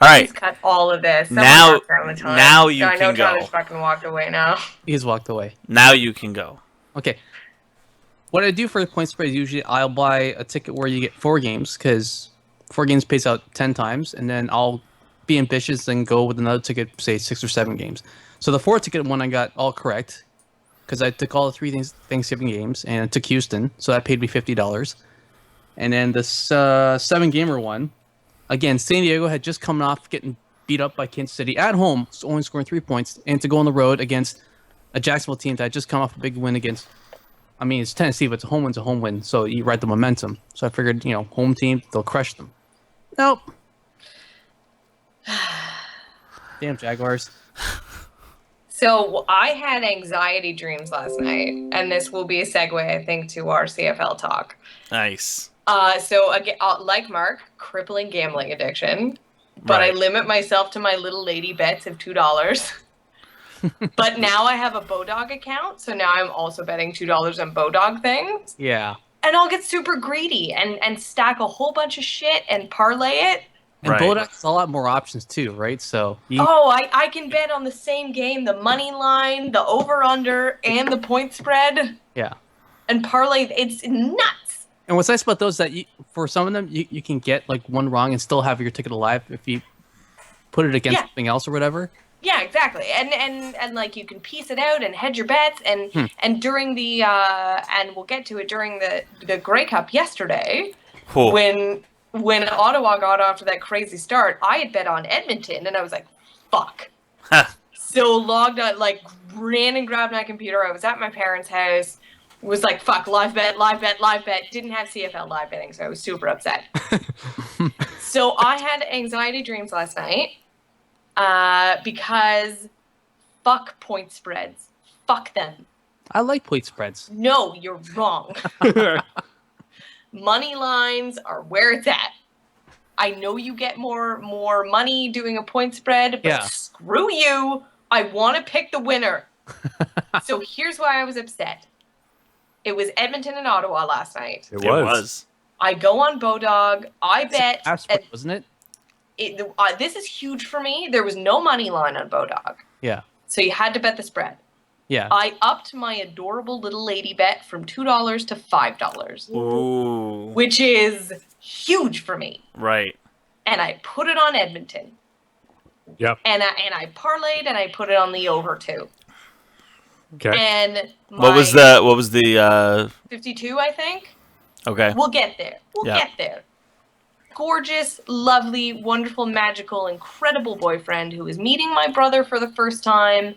All right. Please cut all of this. Now you I know can go. Tyler's fucking walked away now. He's walked away. Now you can go. Okay. What I do for the point spread is usually I'll buy a ticket where you get 4 games, because 4 games pays out 10 times, and then I'll be ambitious and go with another ticket, say 6 or 7 games. So the 4 ticket one I got all correct, because I took all the 3 Thanksgiving games, and I took Houston, so that paid me $50. And then the 7 gamer one, again, San Diego had just come off getting beat up by Kansas City at home, so only scoring 3 points, and to go on the road against a Jacksonville team that had just come off a big win against. I mean, it's Tennessee, but it's a home win's a home win, so you ride the momentum. So I figured, home team, they'll crush them. Nope. Damn Jaguars. So I had anxiety dreams last night, and this will be a segue, I think, to our CFL talk. Nice. So again, like Mark, crippling gambling addiction, but Right. I limit myself to my little lady bets of $2. But now I have a Bodog account, so now I'm also betting $2 on Bodog things. Yeah. And I'll get super greedy and stack a whole bunch of shit and parlay it. And Right. Bodog has a lot more options too, right? So I can bet on the same game, the money line, the over-under, and the point spread. yeah. And parlay, it's nuts. And what's nice about those is that for some of them, you can get like one wrong and still have your ticket alive if you put it against something else or whatever. Yeah, exactly. And like you can piece it out and hedge your bets and during the and we'll get to it during the Grey Cup yesterday when Ottawa got off to that crazy start, I had bet on Edmonton and I was like, fuck. So logged on, like ran and grabbed my computer. I was at my parents' house, was like, fuck, live bet. Didn't have CFL live betting, so I was super upset. So I had anxiety dreams last night. Because fuck point spreads. Fuck them. I like point spreads. No, you're wrong. Money lines are where it's at. I know you get more money doing a point spread, but screw you. I want to pick the winner. So here's why I was upset. It was Edmonton and Ottawa last night. It was. I go on Bodog. I bet. Wasn't it? This is huge for me. There was no money line on Bodog. Yeah. So you had to bet the spread. Yeah. I upped my adorable little lady bet from $2 to $5. Ooh. Which is huge for me. Right. And I put it on Edmonton. Yep. And I parlayed and I put it on the over too. Okay. And what was the 52, I think? Okay. We'll get there. We'll get there. Gorgeous, lovely, wonderful, magical, incredible boyfriend who was meeting my brother for the first time,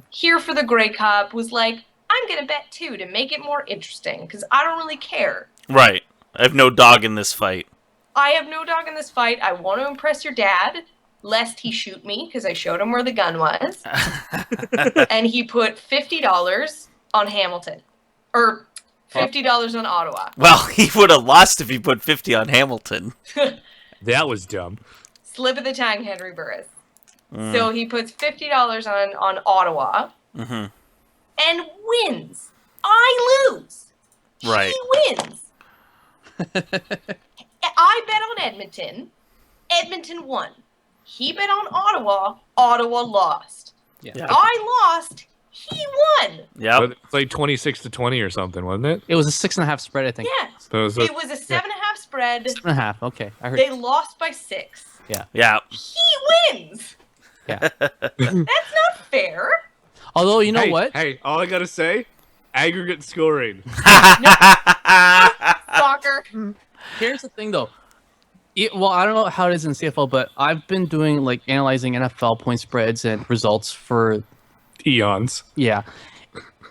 here for the Grey Cup, was like, I'm going to bet too to make it more interesting because I don't really care. Right. I have no dog in this fight. I have no dog in this fight. I want to impress your dad, lest he shoot me because I showed him where the gun was. And he put $50 on Hamilton. Or $50 on Ottawa. Well, he would have lost if he put 50 on Hamilton. That was dumb. Slip of the tongue, Henry Burris. So he puts $50 on Ottawa and wins. I lose. Right. He wins. I bet on Edmonton. Edmonton won. He bet on Ottawa. Ottawa lost. Yeah. I lost. He won. Yeah. It's like 26-20 or something, wasn't it? It was a 6.5 spread, I think. Yeah. So It was a 7.5 spread. 7.5. Okay, I heard. They lost by 6. Yeah. He wins. Yeah. That's not fair. Although you know what? Hey, all I gotta say, aggregate scoring. Soccer. Here's the thing, though. Well, I don't know how it is in CFL, but I've been doing like analyzing NFL point spreads and results for Eons. Yeah.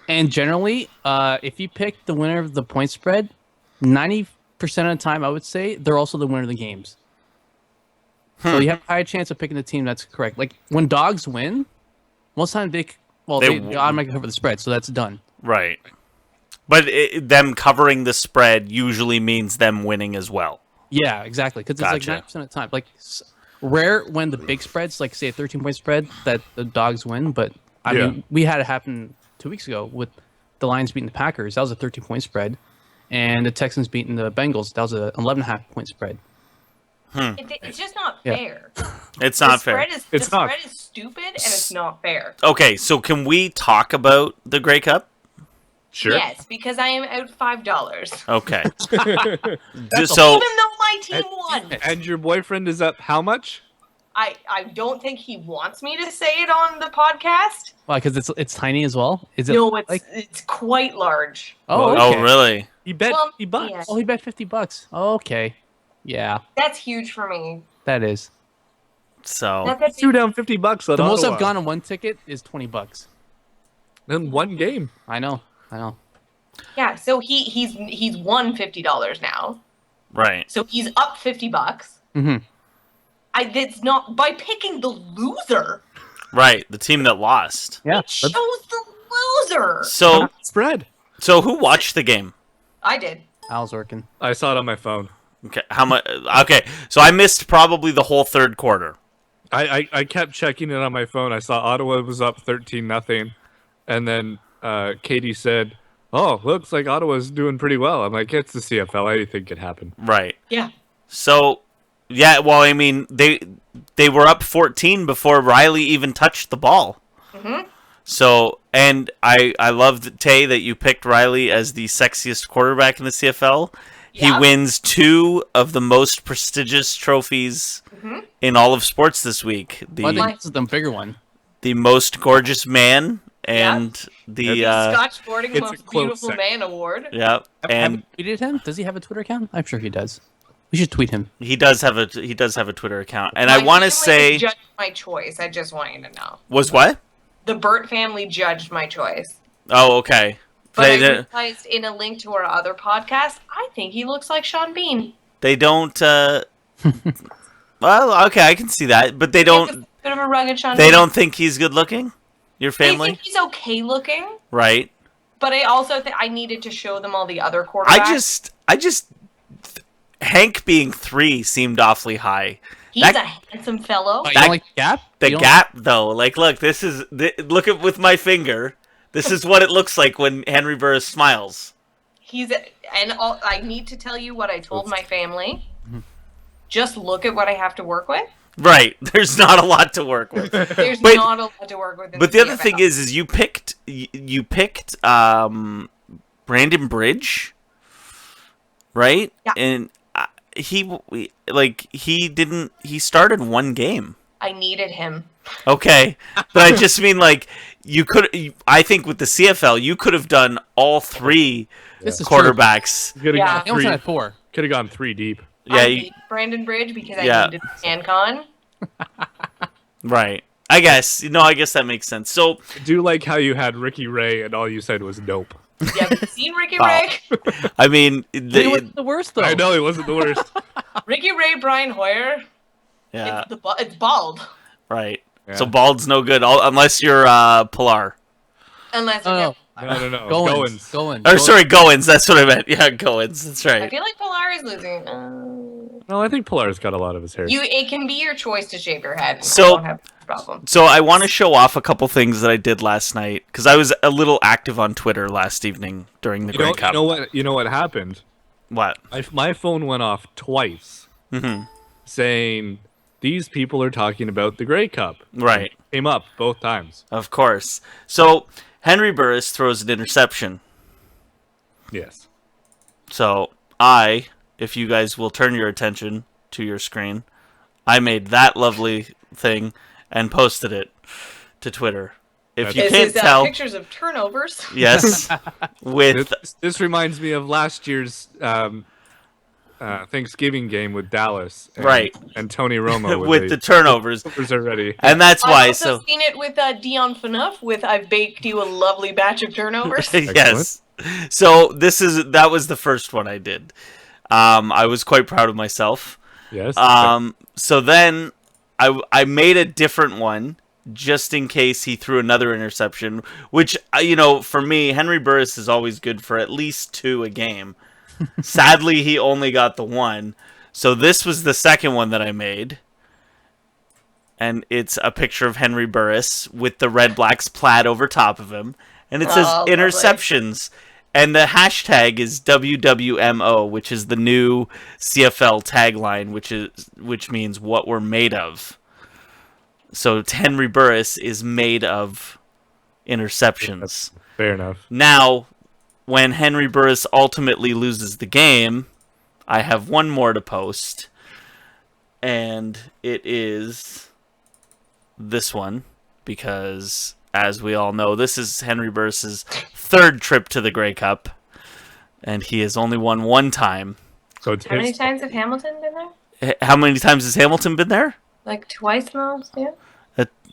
And generally, if you pick the winner of the point spread, 90% of the time, I would say, they're also the winner of the games. So you have a high chance of picking the team that's correct. Like, when dogs win, most of the time they automatically cover the spread, so that's done. Right. But them covering the spread usually means them winning as well. Yeah, exactly. Because it's like 90% of the time. Like, rare when the big spreads, like, say, a 13-point spread, that the dogs win, but I mean, we had it happen 2 weeks ago with the Lions beating the Packers. That was a 13-point spread. And the Texans beating the Bengals. That was an 11.5-point spread. It's just not fair. It's not fair. The spread is stupid and it's not fair. Okay, so can we talk about the Grey Cup? Sure. Yes, because I am out $5. Okay. Even though my team won. And your boyfriend is up how much? I don't think he wants me to say it on the podcast. Why? Because it's tiny as well. Is it? No, it's quite large. Oh, Oh, okay. really? He bet Well, $50. yeah. Oh, he bet $50. Oh, okay. Yeah, That's huge for me. that is. So That's Threw down $50 on The most Ottawa. I've gone on one ticket is $20. in one game. I know. yeah. So he's won $50 now. right. So he's up $50. Mm-hmm. It's not by picking the loser. Right. The team that lost. Yeah. It shows the loser. So Spread. who watched the game? I did. Al's working. I saw it on my phone. Okay. How much? Okay. So I missed probably the whole third quarter. I kept checking it on my phone. I saw Ottawa was up 13-0, and then Katie said, "Oh, looks like Ottawa's doing pretty well." I'm like, "It's the CFL. Anything could happen." Right. Yeah. So, yeah. Well, I mean, they were up 14 before Riley even touched the ball. Mm-hmm. So, and I love, Tay, that you picked Riley as the sexiest quarterback in the CFL. He Yeah. wins 2 of the most prestigious trophies in all of sports this week. Well, I think this is the bigger one. The most gorgeous man and the Scotch Sporting it's a Most close Beautiful second. Man Award. yeah, and Have you tweeted him? Does he have a Twitter account? I'm sure he does. We should tweet him. he does have a Twitter account. And I My want to family say judged my choice. I just want you to know. was what? The Burt family judged my choice. Oh, okay. But They, I they, realized in a link to our other podcast, I think he looks like Sean Bean. they don't. Well, okay, I can see that, but they He has don't. a bit of a rugged Sean They Bean. don't think he's good looking. Your They family, think he's okay looking, right? but I also think I needed to show them all the other quarterbacks. I just, Hank being 3 seemed awfully high. He's that- a handsome fellow. You don't like the gap? The You don't- gap, though, like, look, look at with my finger. This is what it looks like when Henry Burris smiles. I need to tell you what I told my family. Just look at what I have to work with. Right. There's not a lot to work with. There's But- not a lot to work with. In But the other CFL. thing is you picked Brandon Bridge, right? Yeah. And he started 1 game. I needed him. Okay, but I just mean like I think with the CFL you could have done all 3 This is true. quarterbacks. Could have Yeah. He almost gone had 4. 3 deep. Yeah, I you- need Brandon Bridge because Yeah. I needed CanCon. right. I guess that makes sense. So I do like how you had Ricky Ray and all you said was nope. You haven't seen Ricky Oh. Ray? I mean, He was the worst, though. I know it wasn't the worst. Ricky Ray, Brian Hoyer. yeah, It's bald. right. Yeah. So bald's no good unless you're Pilar. Unless Oh, No. Goins. Or sorry, Goins. That's what I meant. Yeah, Goins. That's I right. feel like Pilar is losing. No, I think Pilar's got a lot of his hair. It can be your choice to shave your head. So- I don't have a problem. So I want to show off a couple things that I did last night because I was a little active on Twitter last evening during the Grey Cup. You know what happened? What? My phone went off twice saying these people are talking about the Grey Cup. Right. Came up both times. Of course. So Henry Burris throws an interception. Yes. So if you guys will turn your attention to your screen, I made that lovely thing and posted it to Twitter. If you This can't is tell, pictures of turnovers. yes, with This reminds me of last year's Thanksgiving game with Dallas. And, Right. And Tony Romo with the turnovers, turnovers already. and that's I've why. also So seen it with Dion Phaneuf with I've baked you a lovely batch of turnovers. yes. So that was the first one I did. I was quite proud of myself. Yes. So then I made a different one just in case he threw another interception, which, for me, Henry Burris is always good for at least 2 a game. Sadly, he only got the 1. So this was the second one that I made. And it's a picture of Henry Burris with the Red Blacks plaid over top of him. And it says lovely. interceptions. And the hashtag is WWMO, which is the new CFL tagline, which means what we're made of. So Henry Burris is made of interceptions. Fair enough. Now, when Henry Burris ultimately loses the game, I have one more to post. And it is this one. Because, as we all know, this is Henry Burris's third trip to the Grey Cup. And he has only won one time. So it's How many times have Hamilton been there? How many times has Hamilton been there? Like twice most, yeah.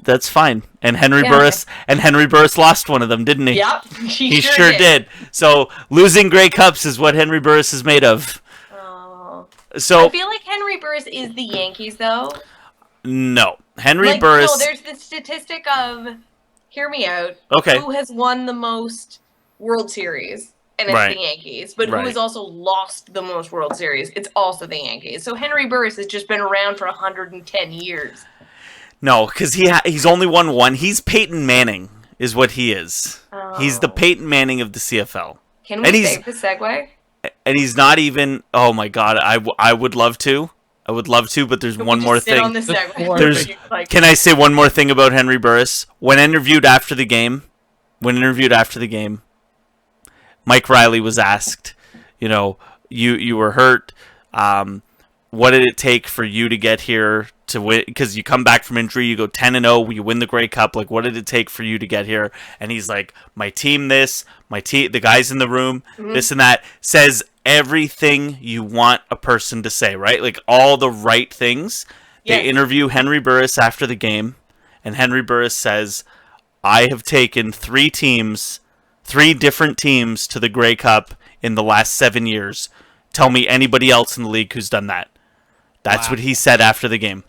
That's fine. And Henry Burris lost one of them, didn't he? Yep, He sure did. So losing Grey Cups is what Henry Burris is made of. Oh. So I feel like Henry Burris is the Yankees, though. no, Henry Burris. No, there's the statistic of, hear me out. Okay. Who has won the most World Series? And it's Right. the Yankees. But Right. who has also lost the most World Series? It's also the Yankees. So Henry Burris has just been around for 110 years. No, because he's only won one. He's Payton Manning, is what he is. Oh. He's the Payton Manning of the CFL. Can we save the segue? And he's not even. Oh my God, I would love to. I would love to, but there's Can one we more just sit thing. on the segue? There's. Can I say one more thing about Henry Burris? When interviewed after the game, Mike Riley was asked, you were hurt. What did it take for you to get here to win? Because you come back from injury, you go 10-0, you win the Grey Cup. Like, what did it take for you to get here? And he's like, my team, the guys in the room, this and that, says everything you want a person to say, right? Like, all the right things. Yes. They interview Henry Burris after the game, and Henry Burris says, I have taken three different teams to the Grey Cup in the last 7 years. Tell me anybody else in the league who's done that. That's what he said after the game.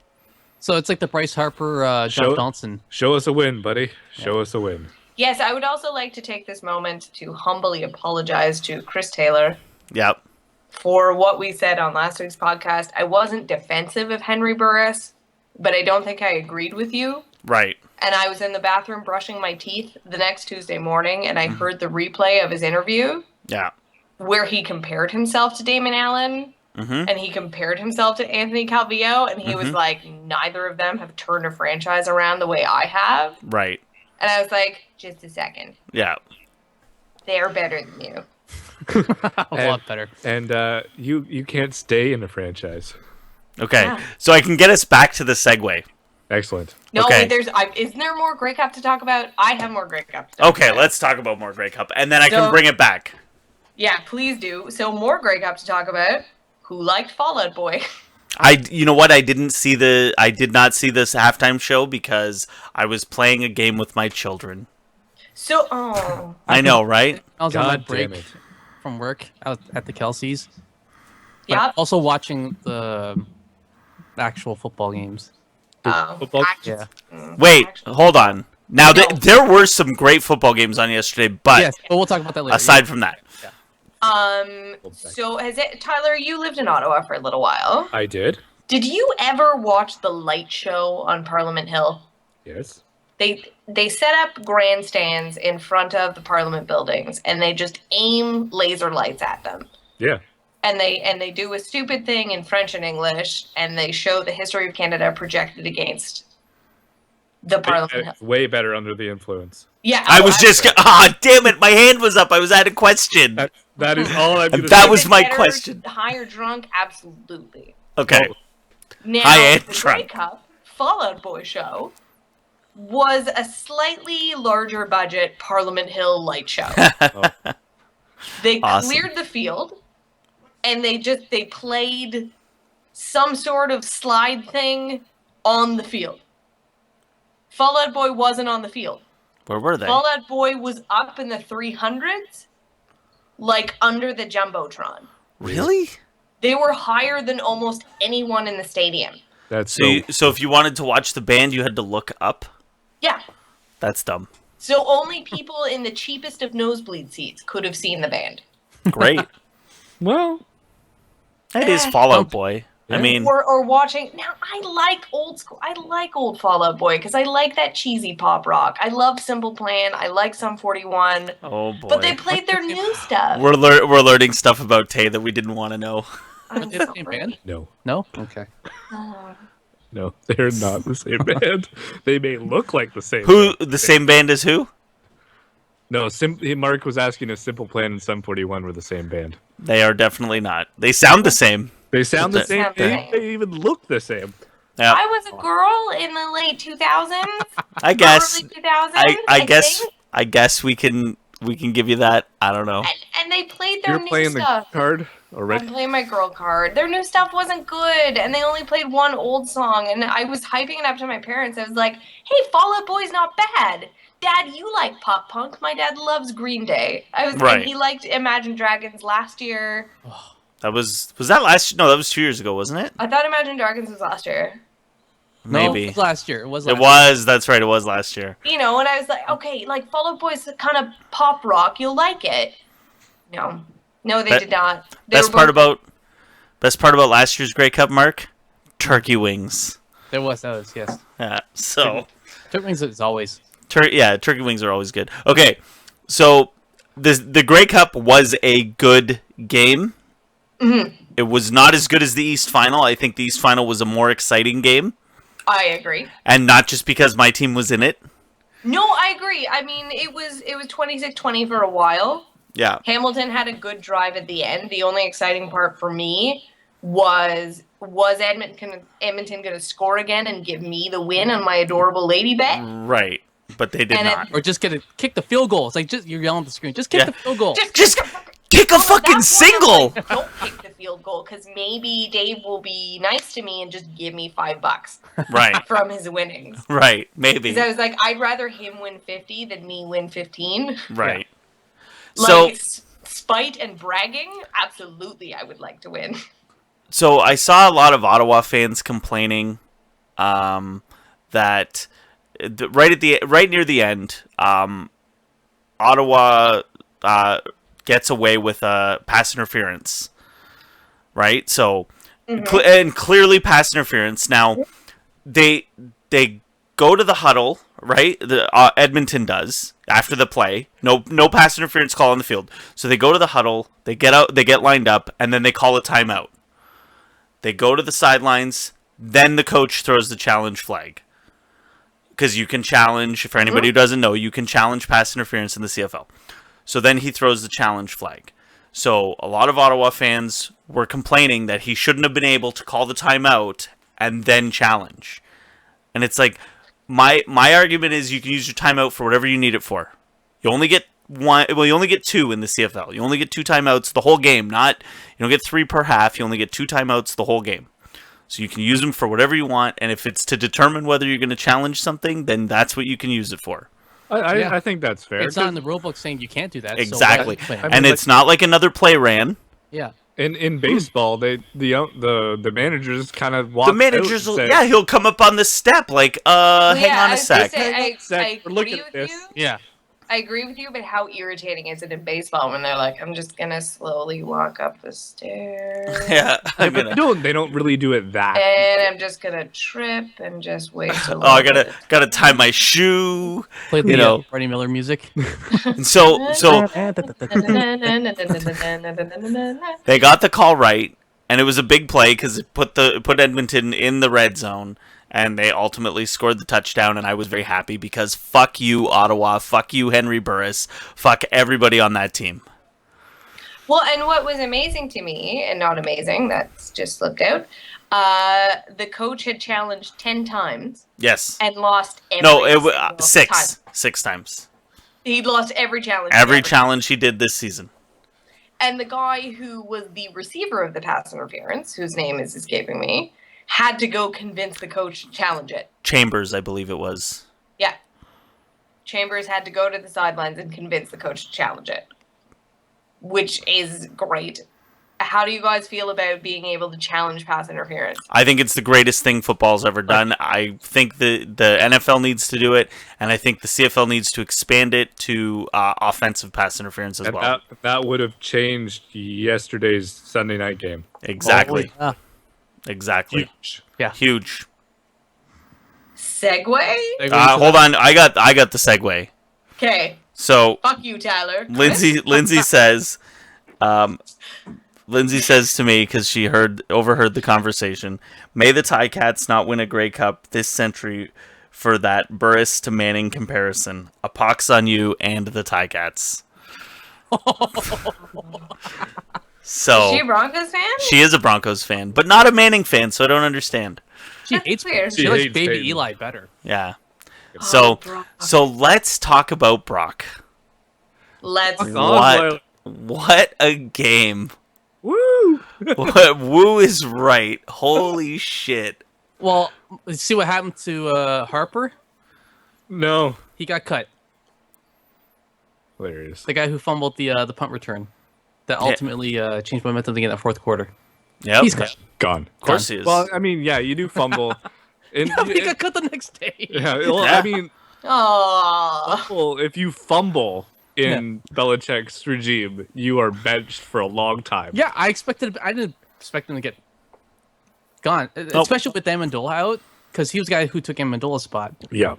So it's like the Bryce Harper, Josh Donaldson. Show us a win, buddy. Show us a win. Yes, I would also like to take this moment to humbly apologize to Chris Taylor. Yep. For what we said on last week's podcast. I wasn't defensive of Henry Burris, but I don't think I agreed with you. Right. And I was in the bathroom brushing my teeth the next Tuesday morning, and I heard the replay of his interview. Yeah. Where he compared himself to Damon Allen, and he compared himself to Anthony Calvillo, and he was like, neither of them have turned a franchise around the way I have. Right. And I was like, just a second. Yeah. They're better than you. A lot better. And you can't stay in a franchise. Okay. Yeah. So I can get us back to the segue. Excellent. No, Okay. wait, isn't there more Grey Cup to talk about? I have more Grey Cup to talk about. Okay, let's talk about more Grey Cup, and then I can bring it back. Yeah, please do. So more Grey Cup to talk about. Who liked Fallout Boy? You know what? I did not see this halftime show because I was playing a game with my children. So, I know, right? I was on my God break damn it. from work out at the Kelseys. yeah. But also watching the actual football games. Football? Yeah. Wait, hold on. Now, there were some great football games on yesterday, but Yes, but we'll talk about that later. aside from that, So Tyler, you lived in Ottawa for a little while. I did. Did you ever watch the light show on Parliament Hill? Yes. They set up grandstands in front of the Parliament buildings, and they just aim laser lights at them. Yeah. And they do a stupid thing in French and English, and they show the history of Canada projected against the Parliament Hill. Way better under the influence. Yeah, I was just damn it, my hand was up. I was at a question. That is all I'm going to That say. was my better, question. Higher drunk, absolutely. Okay. Now, High and the drunk. Grey Cup Fallout Boy show was a slightly larger budget Parliament Hill light show. They Awesome. cleared the field, and they played some sort of slide thing on the field. Fallout Boy wasn't on the field. Where were they? Fallout Boy was up in the 300s, like under the Jumbotron. Really? They were higher than almost anyone in the stadium. That's So if you wanted to watch the band, you had to look up? Yeah. That's dumb. So only people in the cheapest of nosebleed seats could have seen the band. Great. well. It is Fallout Boy. I mean, Or watching. Now, I like old school. I like old Fallout Boy because I like that cheesy pop rock. I love Simple Plan. I like Sum 41. oh boy. But they played their new stuff. We're learning stuff about Tay that we didn't want to know. I'm Did they band? No. No? Okay. No, they're not the same band. They may look like the same. Who the same band as who? No, Mark was asking if Simple Plan and Sum 41 were the same band. They are definitely not. They sound the same. They sound the same. Sound the same. They even look the same. Yeah, I was a girl in the late 2000s. I guess. Early 2000s. I guess we can give you that. I don't know. And they played their You're new playing stuff. the card already. I'm playing my girl card. Their new stuff wasn't good, and they only played one old song. And I was hyping it up to my parents. I was like, "Hey, Fall Out Boy's not bad. Dad, you like pop punk. My dad loves Green Day. Right. And he liked Imagine Dragons last year. Was that last? No, that was 2 years ago, wasn't it? I thought Imagine Dragons was last year. Maybe. No, it was last year. It was. It was. That's right. It was last year. You know, and I was like, okay, like Fall Out Boy's kind of pop rock. You'll like it. No, they did not. Best part about last year's Grey Cup, Mark? Turkey wings. There was those. Yes. Yeah. So. Turkey wings is always. Turkey wings are always good. Okay, so the Grey Cup was a good game. Mm-hmm. It was not as good as the East Final. I think the East Final was a more exciting game. I agree. And not just because my team was in it. No, I agree. I mean, it was 26-20 for a while. Yeah. Hamilton had a good drive at the end. The only exciting part for me was Edmonton going to score again and give me the win on my adorable lady bet? Right. But they did not. Or just kick the field goal. It's like you're yelling at the screen. Just kick the field goal. Just kick a fucking single. Like, don't kick the field goal because maybe Dave will be nice to me and just give me $5 Right. from his winnings. Right. Maybe. Because I was like, I'd rather him win 50 than me win 15. Right. Like, So spite and bragging, absolutely, I would like to win. So I saw a lot of Ottawa fans complaining that right near the end, Ottawa gets away with pass interference, right? So and clearly pass interference. Now they go to the huddle, right? The Edmonton does after the play. No pass interference call on the field. So they go to the huddle. They get out. They get lined up, and then they call a timeout. They go to the sidelines, then the coach throws the challenge flag. Because you can challenge, for anybody who doesn't know, you can challenge pass interference in the CFL. So then he throws the challenge flag. So a lot of Ottawa fans were complaining that he shouldn't have been able to call the timeout and then challenge. And it's like, my argument is you can use your timeout for whatever you need it for. You only get one. Well, you only get two in the CFL. You only get 2 timeouts the whole game. You don't get 3 per half. You only get 2 timeouts the whole game. So you can use them for whatever you want. And if it's to determine whether you're going to challenge something, then that's what you can use it for. I think that's fair. It's not in the rule book saying you can't do that. Exactly. So And it's not like another play ran. Yeah. In baseball, the managers kind of walk. The managers will, he'll come up on the step like, hang on a sec. I We're looking agree at with this. you. Yeah. I agree with you, but how irritating is it in baseball when they're like, I'm just gonna slowly walk up the stairs. Yeah. They don't really do it that. And I'm just gonna trip and just wait till I gotta tie my shoe. Play the Freddie Miller music. And so they got the call right, and it was a big play because it put Edmonton in the red zone, and they ultimately scored the touchdown. And I was very happy because fuck you, Ottawa, fuck you, Henry Burris, fuck everybody on that team. Well, and what was amazing to me, and not amazing, that's just slipped out. The coach had challenged 10 times. Yes. And lost every. No, it was 6. Time. 6 times. He'd lost every challenge. Every challenge he did this season. And the guy who was the receiver of the pass interference, whose name is escaping me, had to go convince the coach to challenge it. Chambers, I believe it was. Yeah. Chambers had to go to the sidelines and convince the coach to challenge it, which is great. How do you guys feel about being able to challenge pass interference? I think it's the greatest thing football's ever done. I think the NFL needs to do it, and I think the CFL needs to expand it to offensive pass interference as well. That would have changed yesterday's Sunday night game. Exactly. Exactly. Huge. Yeah. Huge. Segue? Hold on. I got the segue. Okay. So fuck you, Tyler. Lindsay says, Lindsay says to me, because she overheard the conversation, may the Ticats not win a Grey Cup this century for that Burris to Manning comparison. A pox on you and the Ticats. So Is she a Broncos fan? she is a Broncos fan, but not a Manning fan, so I don't understand. She hates weird. She likes hates baby Payton. Eli better. Yeah. So let's talk about Brock. Let's. What a game. Woo! Woo is right. Holy shit. Well, see what happened to Harper? No. He got cut. Hilarious. The guy who fumbled the punt return that ultimately changed momentum in that fourth quarter. Yep. He's cut. Gone. Of course he is. Well, I mean, yeah, you do fumble. And, He got cut the next day. yeah, well, I mean, Oh. if you fumble in Belichick's regime, you are benched for a long time. Yeah, I didn't expect him to get gone, especially with Amendola out, because he was the guy who took Amendola's spot. Yeah.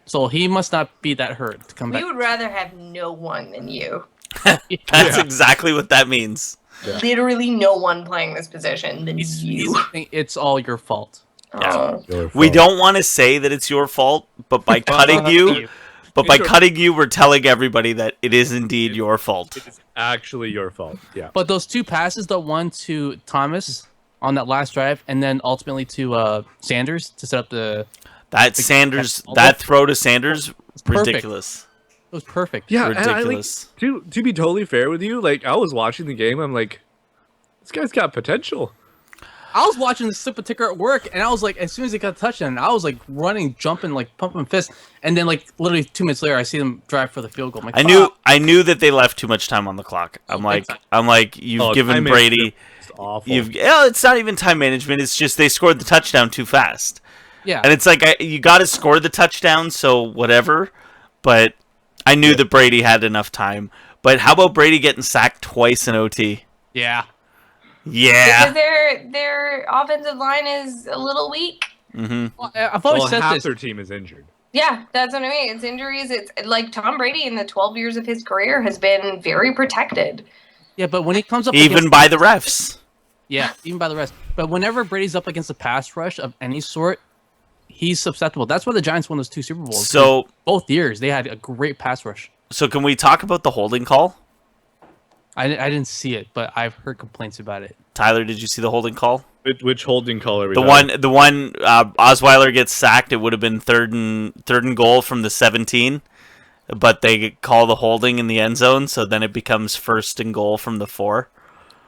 So he must not be that hurt to come We back. would rather have no one than you. That's exactly what that means. Yeah. Literally no one playing this position than you. It's all your fault. Yeah. We don't want to say that it's your fault, but by cutting you, we're telling everybody that it is indeed your fault. It's actually your fault. Yeah. But those two passes, the one to Thomas on that last drive, and then ultimately to Sanders to set up the... That throw to Sanders, ridiculous. It was perfect. Yeah, Ridiculous. And to be totally fair with you, like, I was watching the game, I'm like, this guy's got potential. I was watching the slip a ticker at work, and I was like, as soon as he got a touchdown, I was like running, jumping, like pumping fists, and then like literally 2 minutes later, I see them drive for the field goal. I'm like, I knew that they left too much time on the clock. I'm like, you've given Brady. It's awful. It's not even time management. It's just they scored the touchdown too fast. Yeah, And it's like you got to score the touchdown, so whatever. But I knew that Brady had enough time. But how about Brady getting sacked twice in OT? yeah. Yeah. Because their offensive line is a little weak. Mm-hmm. Well, I've always said half this. their team is injured. Yeah, that's what I mean. It's injuries. It's like Tom Brady in the 12 years of his career has been very protected. Yeah, but when he comes up Even against, by the refs. yeah, even by the rest. But whenever Brady's up against a pass rush of any sort, he's susceptible. That's why the Giants won those 2 Super Bowls. So Both years they had a great pass rush. can we talk about the holding call? I didn't see it, but I've heard complaints about it. Tyler, did you see the holding call? Which holding call are we The one Osweiler gets sacked. It would have been third and goal from the 17, but they call the holding in the end zone, so then it becomes first and goal from the 4.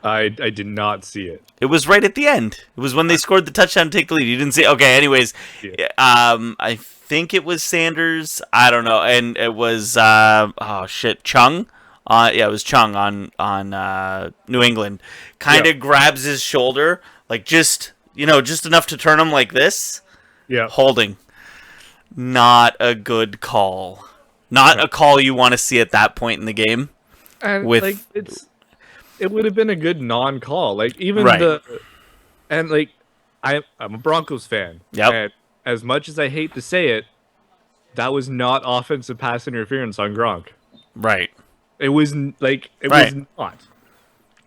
I did not see it. It was right at the end. It was when they scored the touchdown to take the lead. You didn't see? Okay. Anyways, Yeah. I think it was Sanders. I don't know, and it was Chung. It was Chung on New England. Kind of grabs his shoulder, like just enough to turn him like this. Yeah. Holding. Not a good call. Not a call you want to see at that point in the game. And With it would have been a good non-call. Like even Right. I'm a Broncos fan. Yep. And as much as I hate to say it, that was not offensive pass interference on Gronk. right. It was Right. was not.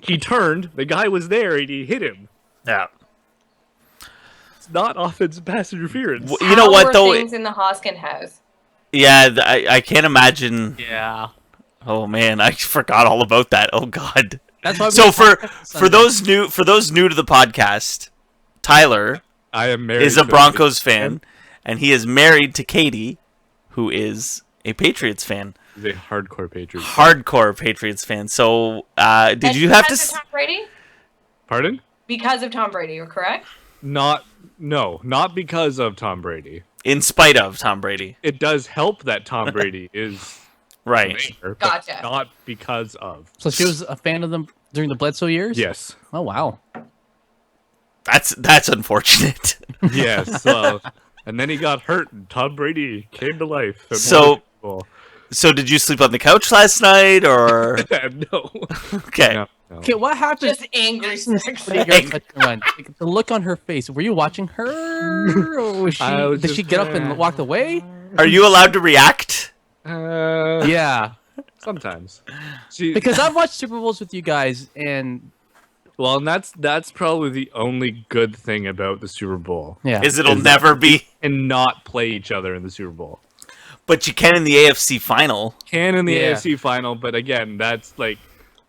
He turned, the guy was there, and he hit him. Yeah. It's not offensive pass interference. You know what though? Things in the Hoskin house. Yeah, I can't imagine. Yeah, Oh man, I forgot all about that. Oh god. that's why. So for those new to the podcast, Tyler I am married is a to Broncos fan, and he is married to Katie, who is a Patriots fan, He's a hardcore Patriot. hardcore Patriots fan. So did And you have to? because of Tom Brady? Pardon? Because of Tom Brady, you're correct? Not because of Tom Brady. In spite of Tom Brady, It does help that Tom Brady is right? there, but Gotcha. not because of. So she was a fan of them during the Bledsoe years. Yes. Oh wow. That's unfortunate. Yes. And then he got hurt, and Tom Brady came to life. So did you sleep on the couch last night, or no. okay? No. Okay, what happened? Just angry sex. The look on her face. Were you watching her? Or was I did she get up and walk away? Are you allowed to react? Yeah. Sometimes. Because I've watched Super Bowls with you guys, and Well, and that's probably the only good thing about the Super Bowl. Yeah. Is it'll never be. And not play each other in the Super Bowl. But you can in the AFC final. Can in the Yeah. AFC final, but again, that's like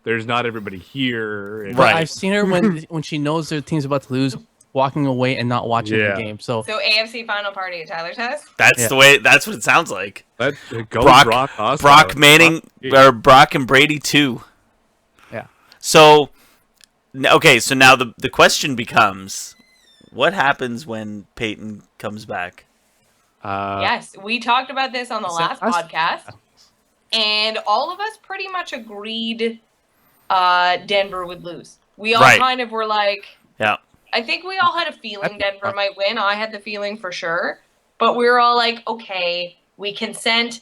there's not everybody here. And Right. I've seen her when she knows their team's about to lose, walking away and not watching Yeah. the game. So So AFC final party at Tyler's house. That's Yeah. the way. That's what it sounds like. Go Brock Osweiler. Manning or Brock and Brady too. yeah. So, okay. So now the question becomes, what happens when Payton comes back? Yes, we talked about this on the last us- podcast, and all of us pretty much agreed Denver would lose. We all Right. kind of were like, Yeah. I think we all had a feeling Denver might win. I had the feeling for sure, but we were all like, okay, we consent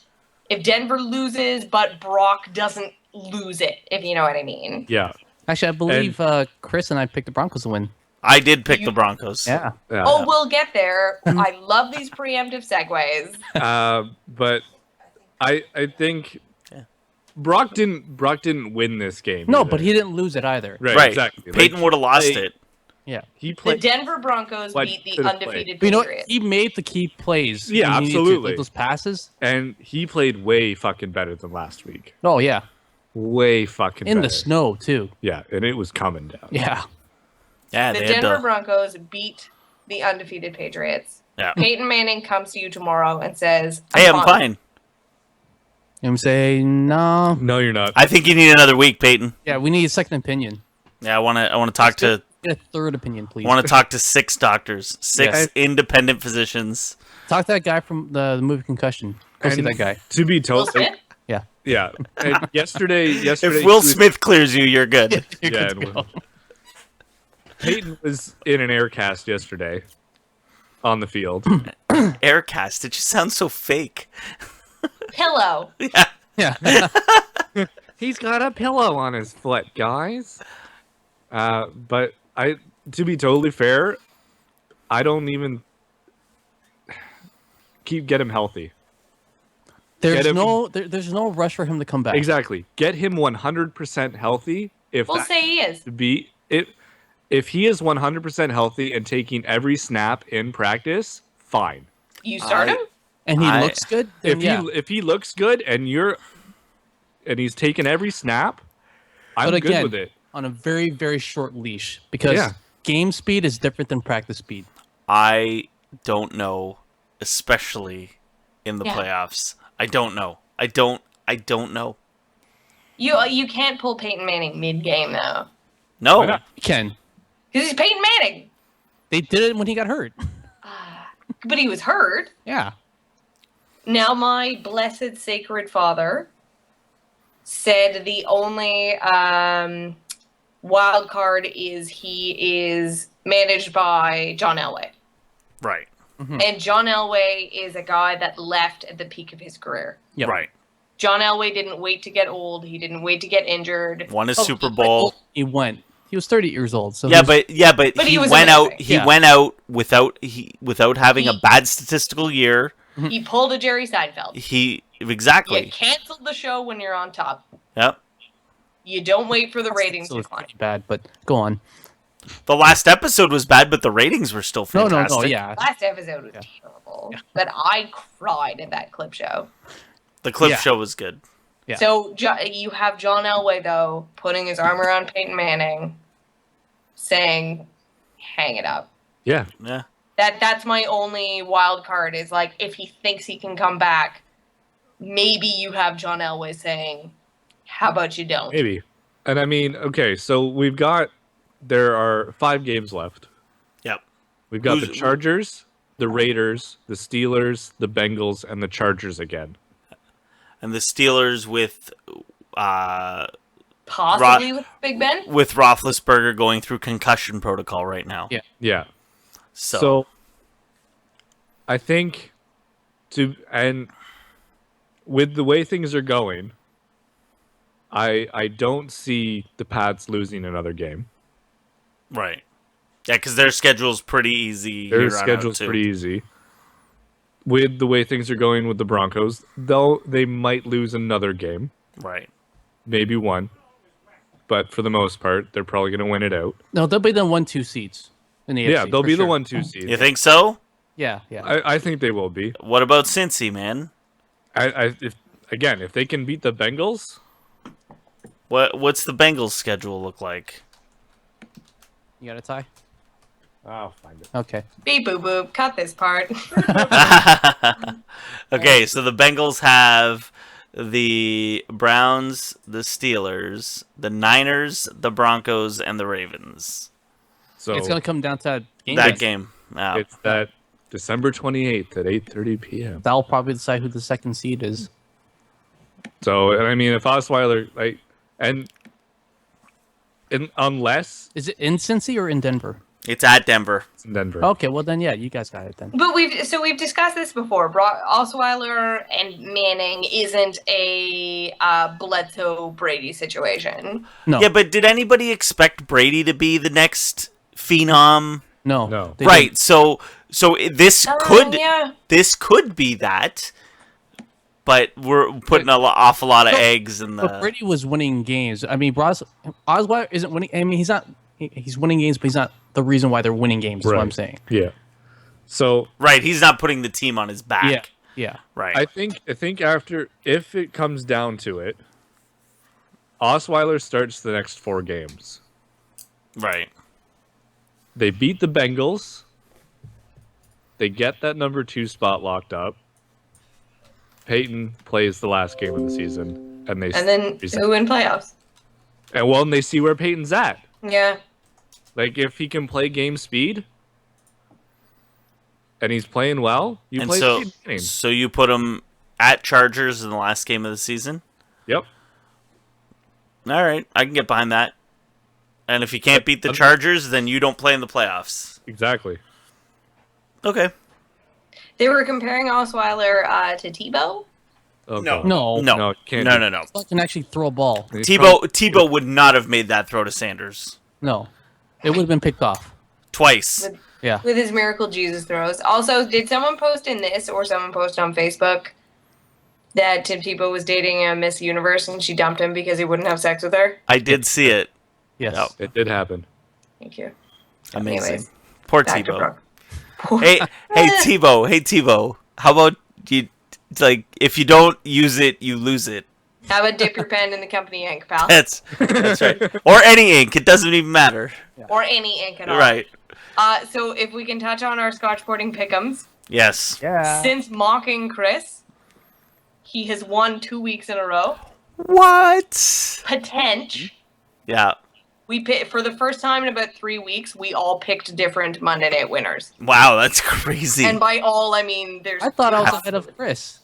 if Denver loses, but Brock doesn't lose it, if you know what I mean. Yeah. Actually, I believe Chris and I picked the Broncos to win. I did pick the Broncos. Yeah. Oh, we'll get there. I love these preemptive segues. But I think Brock didn't win this game. No, either. but he didn't lose it either. Right. Exactly. Peyton would have lost they- it. Yeah. He The played. Denver Broncos Like, beat the could've undefeated But you know what? Patriots. He made the key plays. Yeah, when he needed to, absolutely. like those passes. And he played way fucking better than last week. Oh yeah. Way fucking In better. the snow too. Yeah, and it was coming down. Yeah. Yeah, The they had Denver to. Broncos beat the undefeated Patriots. Yeah. Peyton Manning comes to you tomorrow and says, Hey, I'm fine. I'm saying no. No, you're not. I think you need another week, Peyton. Yeah, we need a second opinion. Yeah, I want to talk to. Get a third opinion, please. Want to talk to 6 doctors, 6 Yes. independent physicians. Talk to that guy from the movie Concussion. Go see And that guy. To be Will told, Smith? Yeah. yeah. And yesterday, If Will he was- Smith clears you, you're good. You're Yeah, good to and go. Peyton was in an air cast yesterday on the field. Aircast. It just sounds so fake. Pillow. Yeah. He's got a pillow on his foot, guys. But to be totally fair, I don't even get him healthy. There's Get him- there's no rush for him to come back. Exactly. Get him 100% healthy. If We'll that say he is. be it, if he is 100% healthy and taking every snap in practice, fine. You start I- him? And he I- looks good. Then If he looks good and he's taking every snap, I'm But good again, with it. on a very, very short leash because Yeah. game speed is different than practice speed. I don't know, especially in the Yeah. playoffs. I don't know. I don't know. You can't pull Peyton Manning mid-game, though. No. Why not? You can. Because he's Peyton Manning. They did it when he got hurt. But he was hurt. Yeah. Now my blessed sacred father said the only wild card is he is managed by John Elway. Right. And John Elway is a guy that left at the peak of his career. Yep. Right. John Elway didn't wait to get old. He didn't wait to get injured. Won a Oh, Super Bowl. He went. He was 30 years old. So Yeah, he was- but he he was went amazing. out. He Yeah. went out without having a He- bad statistical year. He pulled a Jerry Seinfeld. He You exactly. canceled the show when you're on top. Yep. You don't wait for the ratings so to it's climb. pretty bad, but go on. The last episode was bad, but the ratings were still No, fantastic. yeah. Last episode was terrible. But I cried at that clip show. The clip Yeah. show was good. Yeah. So you have John Elway, though, putting his arm around Peyton Manning, saying, hang it up. Yeah. Yeah. That's my only wild card is, like, if he thinks he can come back, maybe you have John Elway saying, how about you don't? Maybe. And I mean, okay, so there are 5 games left. Yep. We've got the Who's- Chargers, the Raiders, the Steelers, the Bengals, and the Chargers again. And the Steelers with Possibly with Big Ben? Roethlisberger going through concussion protocol right now. Yeah. Yeah. So, I think and with the way things are going, I don't see the Pats losing another game. right. Yeah, because their schedule's pretty easy. Their here on out, schedule's too. pretty easy. With the way things are going with the Broncos, though, they might lose another game, Right. maybe one. but for the most part, they're probably going to win it out. No, they'll be the 1-2 seeds in the Yeah, AFC, they'll for be the sure. 1-2 seed. You think so? Yeah, yeah. I think they will be. What about Cincy, man? If they can beat the Bengals, What's the Bengals schedule look like? You got a tie? I'll find it. Okay. Beep boop boop. Cut this part. Okay, so the Bengals have the Browns, the Steelers, the Niners, the Broncos, and the Ravens. So It's going to come down to that game. That game. Yeah. it's that December 28th at 8:30 p.m. That'll probably decide who the second seed is. So, and I mean, if Osweiler, unless Is it in Cincy or in Denver? It's at Denver. it's in Denver. Okay, well then, yeah, you guys got it then. But we've discussed this before. Osweiler and Manning isn't a Bledsoe Brady situation. No, Yeah, but did anybody expect Brady to be the next phenom? no, No. they Right. didn't. So this Yeah. could be that, but we're putting an awful lot of eggs in But the. Brady was winning games. I mean, Osweiler isn't winning. I mean, he's not. He's winning games, but he's not the reason why they're winning games. Is what I'm saying. Yeah. So Right, he's not putting the team on his back. Yeah, yeah. Right. I think if it comes down to it, Osweiler starts the next 4 games. Right. They beat the Bengals. They get that number 2 spot locked up. Peyton plays the last game of the season, and then who win playoffs? and they see where Peyton's at. Yeah. Like if he can play game speed, and he's playing well, you And play so, Peyton Manning. so you put him at Chargers in the last game of the season? Yep. All right, I can get behind that. And if you can't beat the Chargers, then you don't play in the playoffs. Exactly. Okay. They were comparing Osweiler to Tebow. Oh, No. God. No, No, can't No, do no, no. Osweiler can actually throw a ball. He's Tebow would not have made that throw to Sanders. No, it would have been picked off. Twice. Yeah. With his miracle Jesus throws. Also, did someone post in this or someone post on Facebook that Tim Tebow was dating a Miss Universe and she dumped him because he wouldn't have sex with her? I did see it. Yes. Yep. It did happen. Thank you. Amazing. Anyways, Poor back to Tebow. Brooke. Hey Tebow. How about you? Like, if you don't use it, you lose it. How about dip your pen in the company ink, pal? That's right. Or any ink. It doesn't even matter. Or any ink at all. Right. So if we can touch on our Scotch Sporting Pick'ems. Yes. Yeah. Since mocking Chris, he has won 2 weeks in a row. What? Potential. Yeah. We for the first time in about 3 weeks, we all picked different Monday Night winners. Wow, that's crazy. And by all, I mean there's. I thought I was ahead of Chris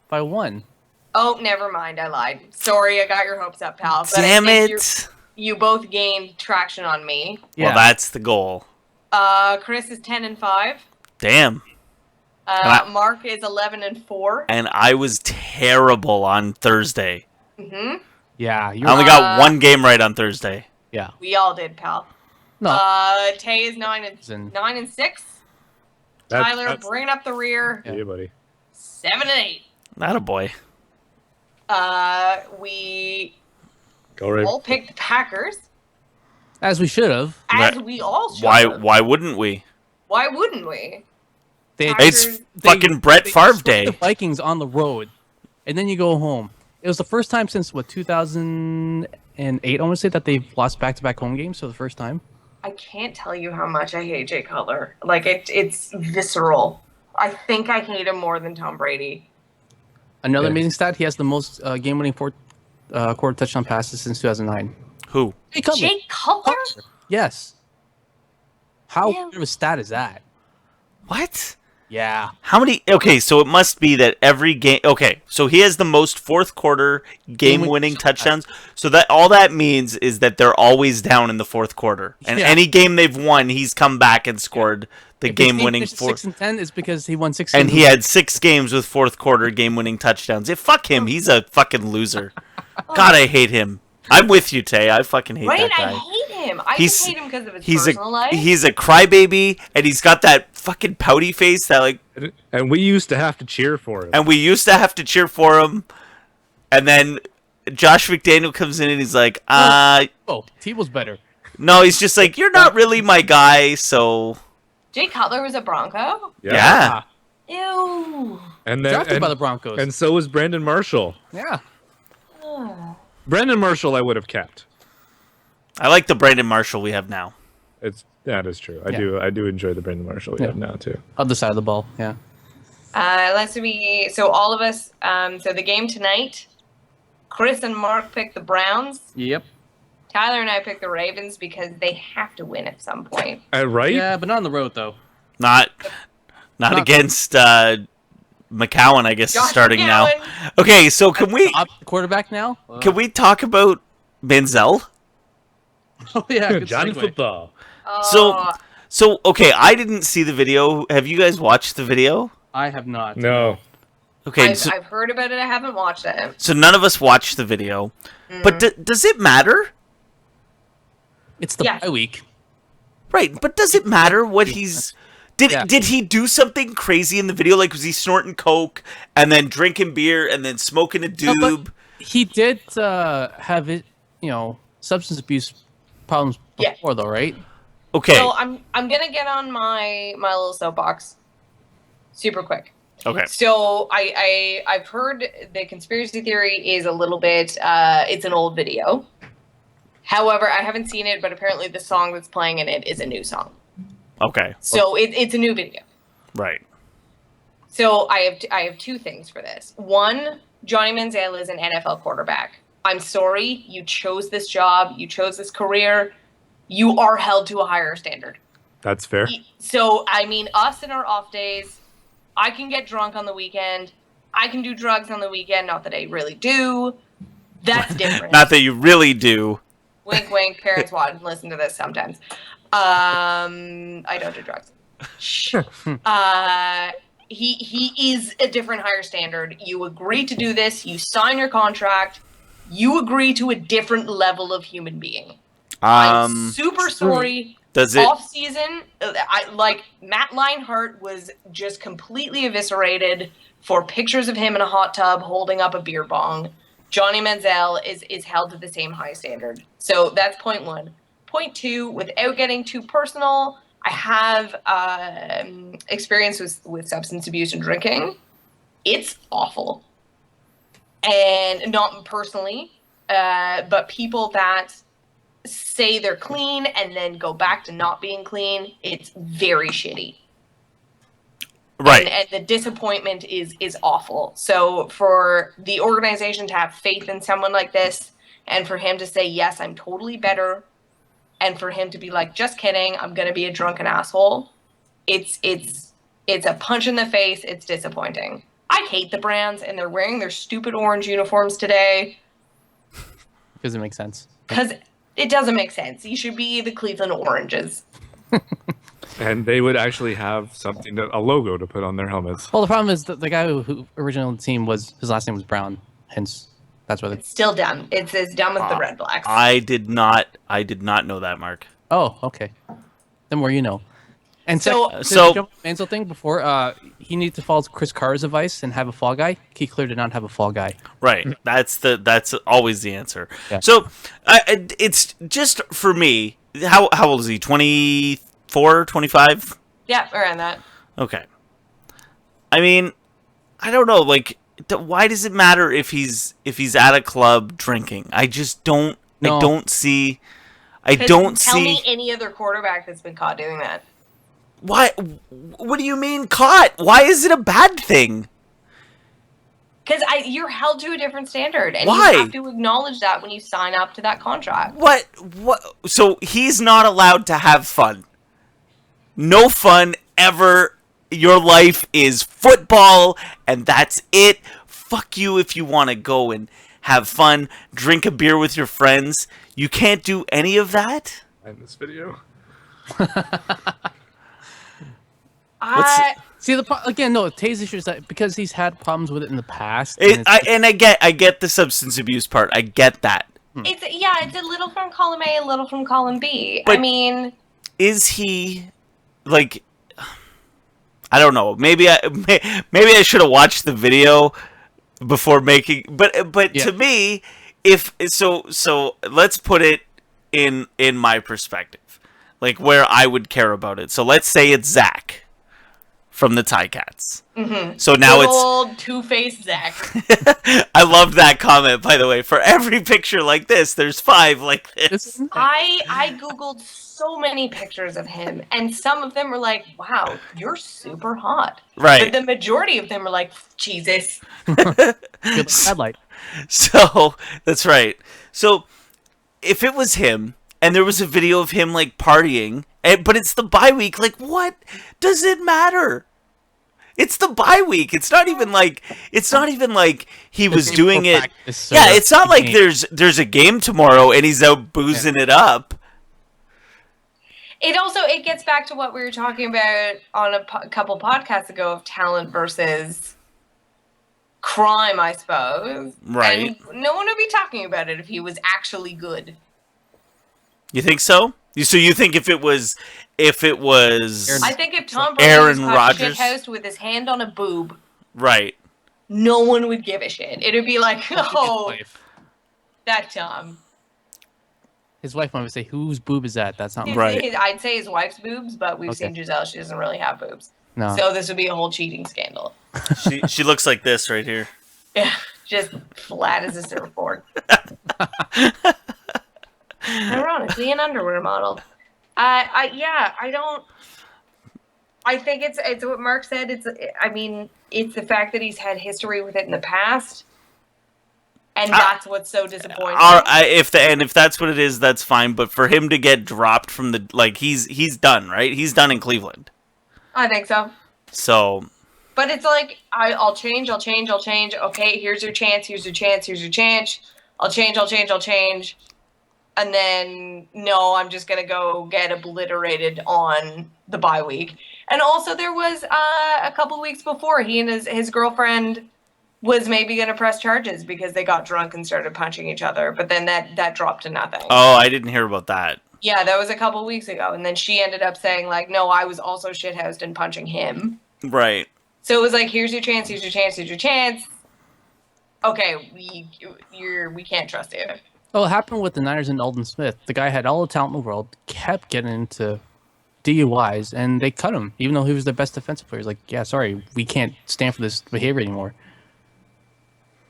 by 1. Oh, never mind. I lied. Sorry, I got your hopes up, pal. But Damn I think it. You both gained traction on me. Yeah. Well, that's the goal. Chris is 10-5. Damn. I- Mark is 11-4. And I was terrible on Thursday. Mm-hmm. Yeah. I only got one game right on Thursday. Yeah. We all did, pal. No. Tay is 9-6. That's- Tyler that's- bringing up the rear. Yeah, buddy. 7-8. Not a boy. We Go right. all picked the Packers, As we should have. as Right. we all should. Why wouldn't we? Why wouldn't we? They, It's Packers- fucking Brett they Favre swept day. The Vikings on the road, and then you go home. It was the first time since 2008. I want to say that they've lost back-to-back home games for the first time. I can't tell you how much I hate Jay Cutler. Like it's visceral. I think I hate him more than Tom Brady. Another Yeah. amazing stat: he has the most game-winning quarter touchdown passes since 2009. Who? Jay Cutler. Jay Cutler? Yes. How Yeah. good of a stat is that? What? Yeah. How many? Okay, so it must be that every game. Okay, so he has the most fourth quarter game-winning touchdowns. So that all that means is that they're always down in the fourth quarter, and Yeah. any game they've won, he's come back and scored the If his team game-winning finished fourth. 6-10 is because he won 6. And he had 6 games with fourth quarter game-winning touchdowns. Yeah, fuck him. He's a fucking loser. God, I hate him. I'm with you, Tay. I fucking hate Right? that I guy. hate him. I He's- just hate him because of his He's personal life. he's a crybaby, and he's got that fucking pouty face that like. And we used to have to cheer for him. And we used to have to cheer for him, and then Josh McDaniel comes in and he's like, Oh, Tebow's better. no, he's just like, you're not really my guy, so Jay Cutler was a Bronco? yeah. Ew. And then Drafted by the Broncos. and so was Brandon Marshall. Yeah. Brandon Marshall, I would have kept. I like the Brandon Marshall we have now. That is true. Yeah. I do enjoy the Brandon Marshall we have now too. Other side of the ball. Yeah. So all of us, so the game tonight, Chris and Mark picked the Browns. Yep. Tyler and I picked the Ravens because they have to win at some point. Right? Yeah, but not on the road though. Not against McCowan, I guess, is Josh starting McCowan. now. Okay, so can we Quarterback now? can we talk about Manziel? Oh yeah, good Johnny segue. Football. So okay, I didn't see the video. Have you guys watched the video? I have not. No. Okay, I've heard about it. I haven't watched it. so none of us watched the video. But does it matter? It's the Yes. bye week. Right, but does it matter what he's... Yeah. Did he do something crazy in the video? Like, was he snorting coke and then drinking beer and then smoking a No, doob? but he did have it, substance abuse problems Yeah. before, though, right? Okay, So I'm gonna get on my little soapbox, super quick. okay. So I've heard the conspiracy theory is a little bit it's an old video. However, I haven't seen it, but apparently the song that's playing in it is a new song. Okay, So it's a new video. right. So I have two things for this. One, Johnny Manziel is an NFL quarterback. I'm sorry, you chose this job, you chose this career. You are held to a higher standard. That's fair. So, I mean, us in our off days, I can get drunk on the weekend. I can do drugs on the weekend. Not that I really do. That's different. Not that you really do. Wink, wink. Parents watch and listen to this sometimes. I don't do drugs. Shh. He is a different higher standard. You agree to do this. You sign your contract. You agree to a different level of human being. I'm super sorry. Does it? Off season, Matt Leinart was just completely eviscerated for pictures of him in a hot tub holding up a beer bong. Johnny Manziel is held to the same high standard. So that's point one. Point two, without getting too personal, I have experience with substance abuse and drinking. It's awful. And not personally, but people that say they're clean and then go back to not being clean, it's very shitty. Right. And the disappointment is awful. So for the organization to have faith in someone like this, and for him to say, yes, I'm totally better, and for him to be like, just kidding, I'm going to be a drunken asshole, it's a punch in the face. It's disappointing. I hate the Browns, and they're wearing their stupid orange uniforms today. Doesn't make sense. Because it doesn't make sense. You should be the Cleveland Oranges. And they would actually have a logo to put on their helmets. Well, the problem is that the guy who original team his last name was Brown, hence that's why. It's still dumb. It's as dumb as the Red Blacks. I did not know that, Mark. Oh, okay. The more you know. And So- the Manziel thing before, he needed to follow Chris Carr's advice and have a fall guy. He clearly did not have a fall guy. Right. That's always the answer. Yeah. So it's just for me. How old is he? 24, 25? Yeah, around that. Okay. I mean, I don't know. Like, why does it matter if he's at a club drinking? I just don't. No. I don't see. Tell me any other quarterback that's been caught doing that. Why? What do you mean caught? Why is it a bad thing? Because you're held to a different standard, and Why? you have to acknowledge that when you sign up to that contract. What? So he's not allowed to have fun. No fun ever. Your life is football, and that's it. Fuck you if you want to go and have fun, drink a beer with your friends. You can't do any of that? In this video. See, Tay's issue is that because he's had problems with it in the past. I get the substance abuse part. I get that. It's a little from column A, a little from column B. But I mean, is he like? I don't know. Maybe I should have watched the video before making. But Yeah. to me, if so let's put it in my perspective, like where I would care about it. So let's say it's Zach from the Ticats. Mm-hmm. So now Good it's old two-faced Zach. I loved that comment, by the way. For every picture like this, there's 5 like this. I googled so many pictures of him, and some of them were like, "Wow, you're super hot." Right. But the majority of them were like, "Jesus." Good headlight. So that's right. So if it was him and there was a video of him like partying, but it's the bye week, like what does it matter? It's the bye week. It's not even like he was doing it. Yeah, it's not like there's a game tomorrow and he's out boozing it up. It gets back to what we were talking about on a couple podcasts ago of talent versus crime, I suppose. Right. And no one would be talking about it if he was actually good. You think so? So you think if it was I think if Tom Brady Aaron was Rodgers shithoused with his hand on a boob, right, no one would give a shit. It'd be like, oh, that Tom. His wife might say, "Whose boob is that?" That's not Right. I'd say his wife's boobs, but we've seen Giselle. She doesn't really have boobs. No. So this would be a whole cheating scandal. she looks like this right here. Yeah, just flat as a surfboard. Ironically, an underwear model. I think it's what Mark said. It's the fact that he's had history with it in the past, and that's what's so disappointing. If that's what it is, that's fine. But for him to get dropped from the he's done, right? He's done in Cleveland. I think so. So. But it's like I'll change. Okay, here's your chance. I'll change. And then, no, I'm just going to go get obliterated on the bye week. And also there was a couple weeks before, he and his girlfriend was maybe going to press charges because they got drunk and started punching each other. But then that dropped to nothing. Oh, I didn't hear about that. Yeah, that was a couple weeks ago. And then she ended up saying, like, no, I was also shithoused and punching him. Right. So it was like, here's your chance. Okay, we can't trust you. Well, it happened with the Niners and Alden Smith. The guy had all the talent in the world, kept getting into DUIs, and they cut him, even though he was their best defensive player. He's like, yeah, sorry, we can't stand for this behavior anymore.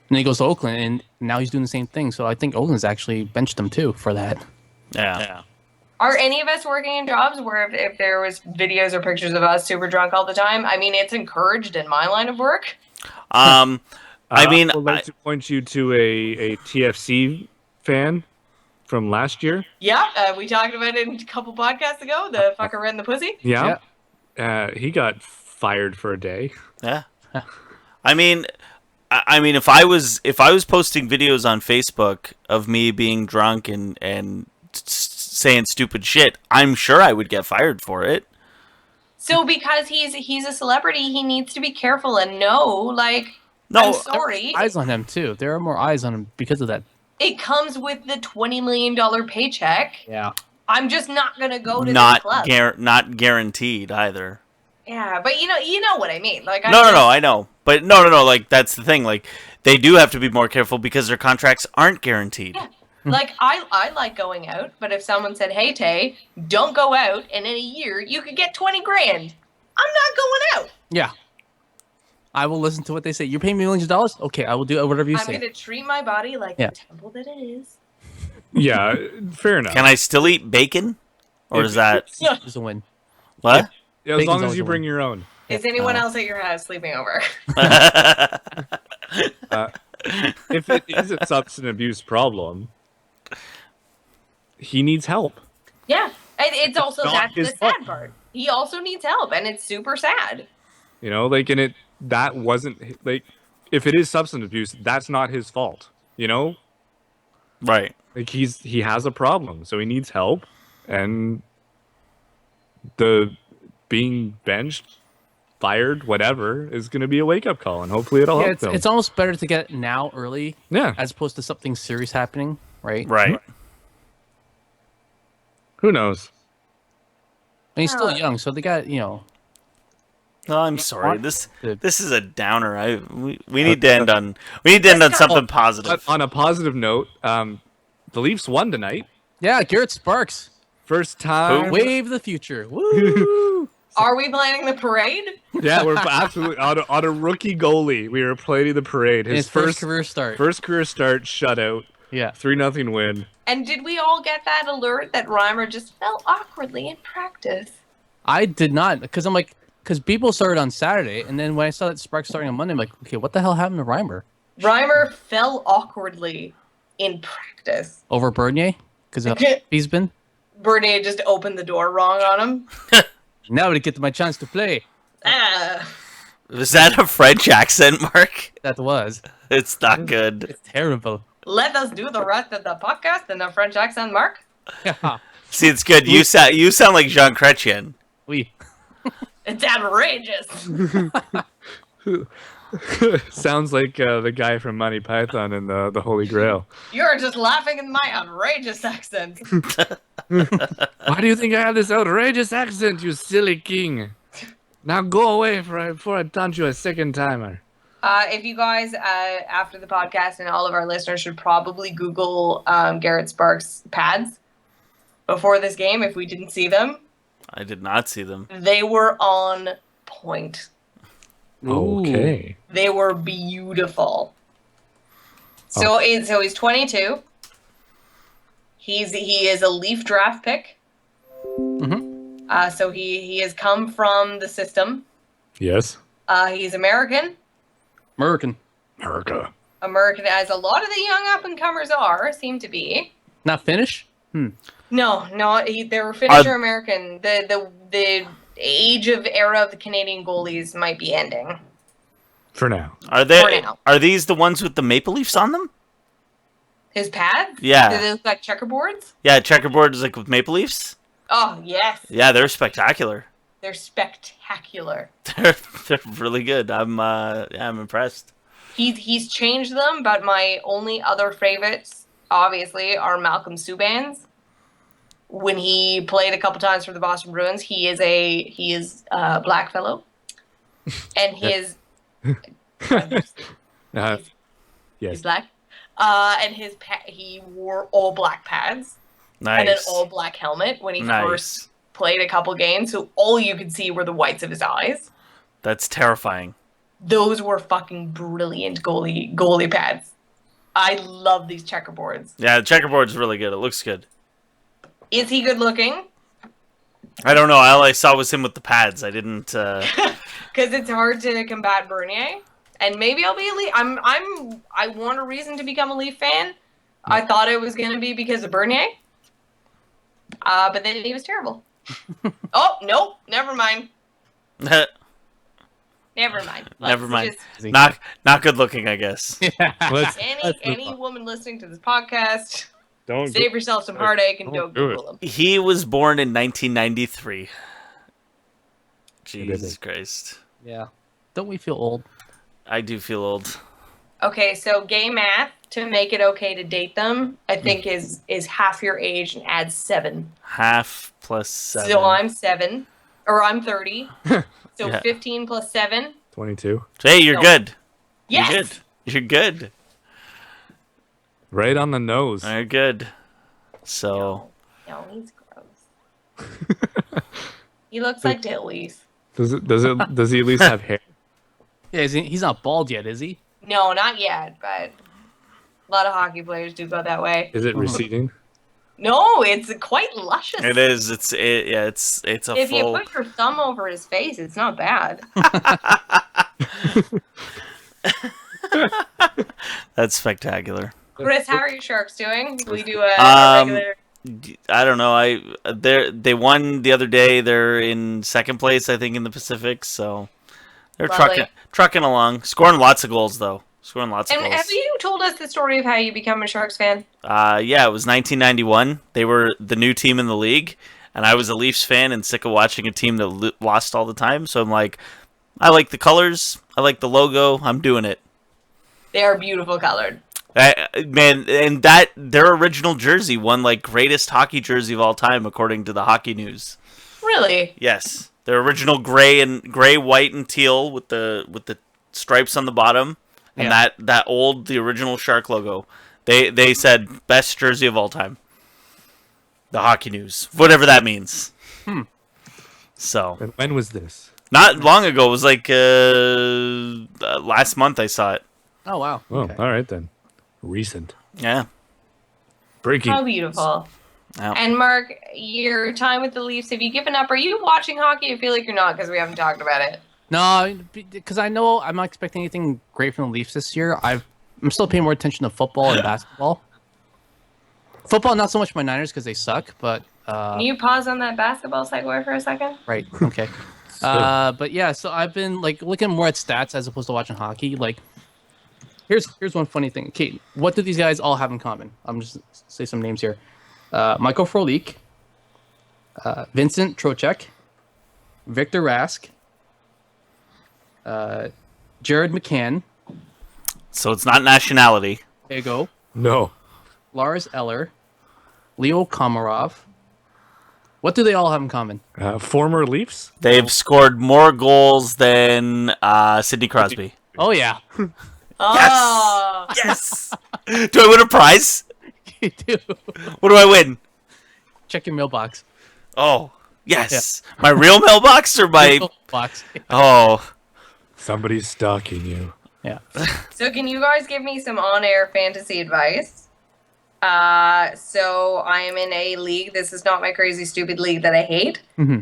And he goes to Oakland, and now he's doing the same thing. So I think Oakland's actually benched him, too, for that. Yeah. Are any of us working in jobs where if there was videos or pictures of us super drunk all the time? I mean, it's encouraged in my line of work. I mean, I would like to point you to a TFC fan from last year. Yeah, we talked about it a couple podcasts ago. The fucker ran the pussy. Yeah. He got fired for a day. Yeah. I mean, if I was posting videos on Facebook of me being drunk and saying stupid shit, I'm sure I would get fired for it. So because he's a celebrity, he needs to be careful and know, I'm sorry. Eyes on him too. There are more eyes on him because of that. It comes with the $20 million paycheck. Yeah. I'm just not gonna go to this club. Not guaranteed either. Yeah, but you know what I mean. Like, no, I know, but no. Like, that's the thing. Like, they do have to be more careful because their contracts aren't guaranteed. Yeah. Like, I like going out, but if someone said, "Hey, Tay, don't go out, and in a year you could get $20,000,000," I'm not going out. Yeah. I will listen to what they say. You're paying me millions of dollars? Okay, I will do whatever you say. I'm going to treat my body like the temple that it is. Yeah, fair enough. Can I still eat bacon? Or is that... It's a win. What? Yeah, as long as you bring your own. Is anyone else at your house sleeping over? If it is a substance abuse problem, he needs help. Yeah. And it's also, that's the fault. sad part. He also needs help, and it's super sad. You know, that wasn't, like, if it is substance abuse, that's not his fault, you know? Right. Like, he has a problem, so he needs help, and the being benched, fired, whatever, is going to be a wake-up call, and hopefully it'll help him. It's almost better to get it now early, as opposed to something serious happening, right? Right. Who knows? And he's still young, so they got, Oh, I'm sorry. This Good. is a downer. We need to end on something positive. On a positive note, the Leafs won tonight. Yeah, Garrett Sparks. First time. Wave the future. Woo! Are we planning the parade? Yeah, we're absolutely on a rookie goalie. We were planning the parade. His first career start. First career start, shutout. Yeah. 3-0 win. And did we all get that alert that Reimer just fell awkwardly in practice? I did not, because people started on Saturday, and then when I saw that Sparks starting on Monday, I'm like, okay, what the hell happened to Reimer? Reimer fell awkwardly in practice. Over Bernier? Because he's been? Bernier just opened the door wrong on him. Now to get my chance to play. Was that a French accent, Mark? That was. It's not good. It's terrible. Let us do the rest of the podcast in a French accent, Mark. Yeah. See, it's good. You sound like Jean Chrétien. We. It's outrageous. Sounds like the guy from Monty Python and the Holy Grail. You're just laughing at my outrageous accent. Why do you think I have this outrageous accent, you silly king? Now go away before I taunt you a second timer. If you guys, after the podcast, and all of our listeners should probably Google Garrett Sparks pads before this game if we didn't see them. I did not see them. They were on point. Okay. They were beautiful. So he's 22. He is a Leaf draft pick. Mm-hmm. So he has come from the system. Yes. He's American. American. American, as a lot of the young up-and-comers seem to be. Not Finnish? No, they were Finnish or American. The age of era of the Canadian goalies might be ending. For now. Are these the ones with the Maple Leafs on them? His pads? Yeah. Do they look like checkerboards? Yeah, checkerboard is like with Maple Leafs. Oh, yes. Yeah, they're spectacular. They're spectacular. They're really good. I'm impressed. He's changed them, but my only other favorites, obviously, are Malcolm Subban's. When he played a couple times for the Boston Bruins, he is a black fellow, and his Yes. he's black, and he wore all black pads and an all black helmet when he first played a couple games, so all you could see were the whites of his eyes. That's terrifying. Those were fucking brilliant goalie pads. I love these checkerboards. Yeah, the checkerboard's really good. It looks good. Is he good looking? I don't know. All I saw was him with the pads. I didn't. Because it's hard to combat Bernier, and maybe I'll be a Leaf. I want a reason to become a Leaf fan. I thought it was gonna be because of Bernier, but then he was terrible. Oh nope, never mind. Never mind. Never mind. Not good looking, I guess. Yeah. Any woman listening to this podcast, Don't save yourself some heartache and don't Google him. He was born in 1993. Jesus Christ. Yeah. Don't we feel old? I do feel old. Okay, so gay math to make it okay to date them, I think is half your age and add 7. Half plus 7. So I'm 7, or I'm 30. So Yeah. 15 plus 7. 22. Hey, you're good. Yes. You're good. You're good. Right on the nose. You're good. So. No, he's gross. He looks like Dillies. Does he at least have hair? Yeah, he's not bald yet, is he? No, not yet, but a lot of hockey players do go that way. Is it receding? No, it's quite luscious. It is. It's a If full. you put your thumb over his face, it's not bad. That's spectacular. Chris, how are your Sharks doing? We do a regular. I don't know. They won the other day. They're in second place, I think, in the Pacific. So they're Lovely. trucking along, scoring lots of goals though. Scoring lots of And goals. have you told us the story of how you become a Sharks fan? Yeah, it was 1991. They were the new team in the league, and I was a Leafs fan and sick of watching a team that lost all the time. So I'm like, I like the colors, I like the logo. I'm doing it. They are beautiful colored. Man, and that their original jersey won like greatest hockey jersey of all time according to the Hockey News. Really? Yes. Their original gray, white, and teal with the stripes on the bottom, and the original Shark logo. They said best jersey of all time. The Hockey News, whatever that means. So. And when was this? Not long ago. It was like last month I saw it. Oh wow. Oh, Okay. all right then. Recent. Yeah. Breaking. How beautiful. Yeah. And Mark, your time with the Leafs, have you given up? Are you watching hockey? I feel like you're not because we haven't talked about it. No, because I know I'm not expecting anything great from the Leafs this year. I'm still paying more attention to football and basketball. Football, not so much my Niners because they suck, but Can you pause on that basketball segue for a second? right, okay. But yeah, so I've been like looking more at stats as opposed to watching hockey. Like, here's one funny thing. Kate, what do these guys all have in common? I'm just say some names here. Michael Frolik, Vincent Trocheck, Victor Rask, Jared McCann. So it's not nationality. There you go. No. Lars Eller, Leo Komarov. What do they all have in common? Former Leafs? They've scored more goals than Sidney Crosby. Oh yeah, Oh. Yes. Do I win a prize? you do. What do I win? Check your mailbox. Oh, yes. My real mailbox or my? Mailbox. Oh, Somebody's stalking you. Yeah. So can you guys give me some on-air fantasy advice? So I am in a league. This is not my crazy, stupid league that I hate. Mm-hmm.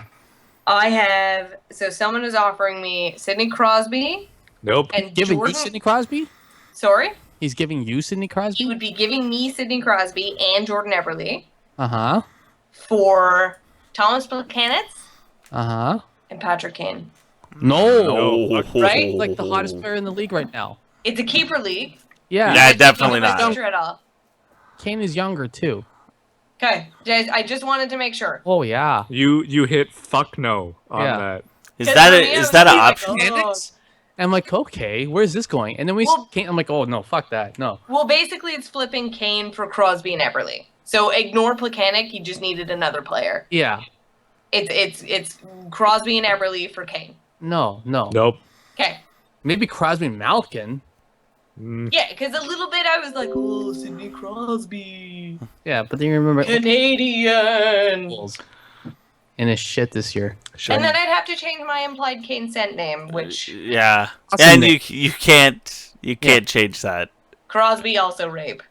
So someone is offering me Sidney Crosby Nope. and Giving Jordan. you Sidney Crosby? Sorry? He's giving you Sidney He Crosby? would be giving me Sidney Crosby and Jordan Eberle Uh-huh. for Thomas Plekanec Uh-huh. and Patrick Kane. No. Right? He's like the hottest player in the league right now. It's a keeper league. Yeah. Yeah, definitely Not not. future at all. Kane is younger too. Okay, guys, I just wanted to make sure. Oh yeah. You hit fuck no on Yeah. that. Is that an option? Oh. And I'm like, okay, where's this going? And then I'm like, oh no, fuck that, no. Well, basically, it's flipping Kane for Crosby and Eberle. So ignore Plekanec. You just needed another player. Yeah. It's Crosby and Eberle for Kane. No. Nope. Okay. Maybe Crosby and Malkin. Yeah, because a little bit I was like, oh, Sidney Crosby, Yeah, but then you remember Canadian. goals in his shit this year. And then I'd have to change my implied Kane scent name, which Yeah, Awesome and name. you can't change that. Crosby also rape.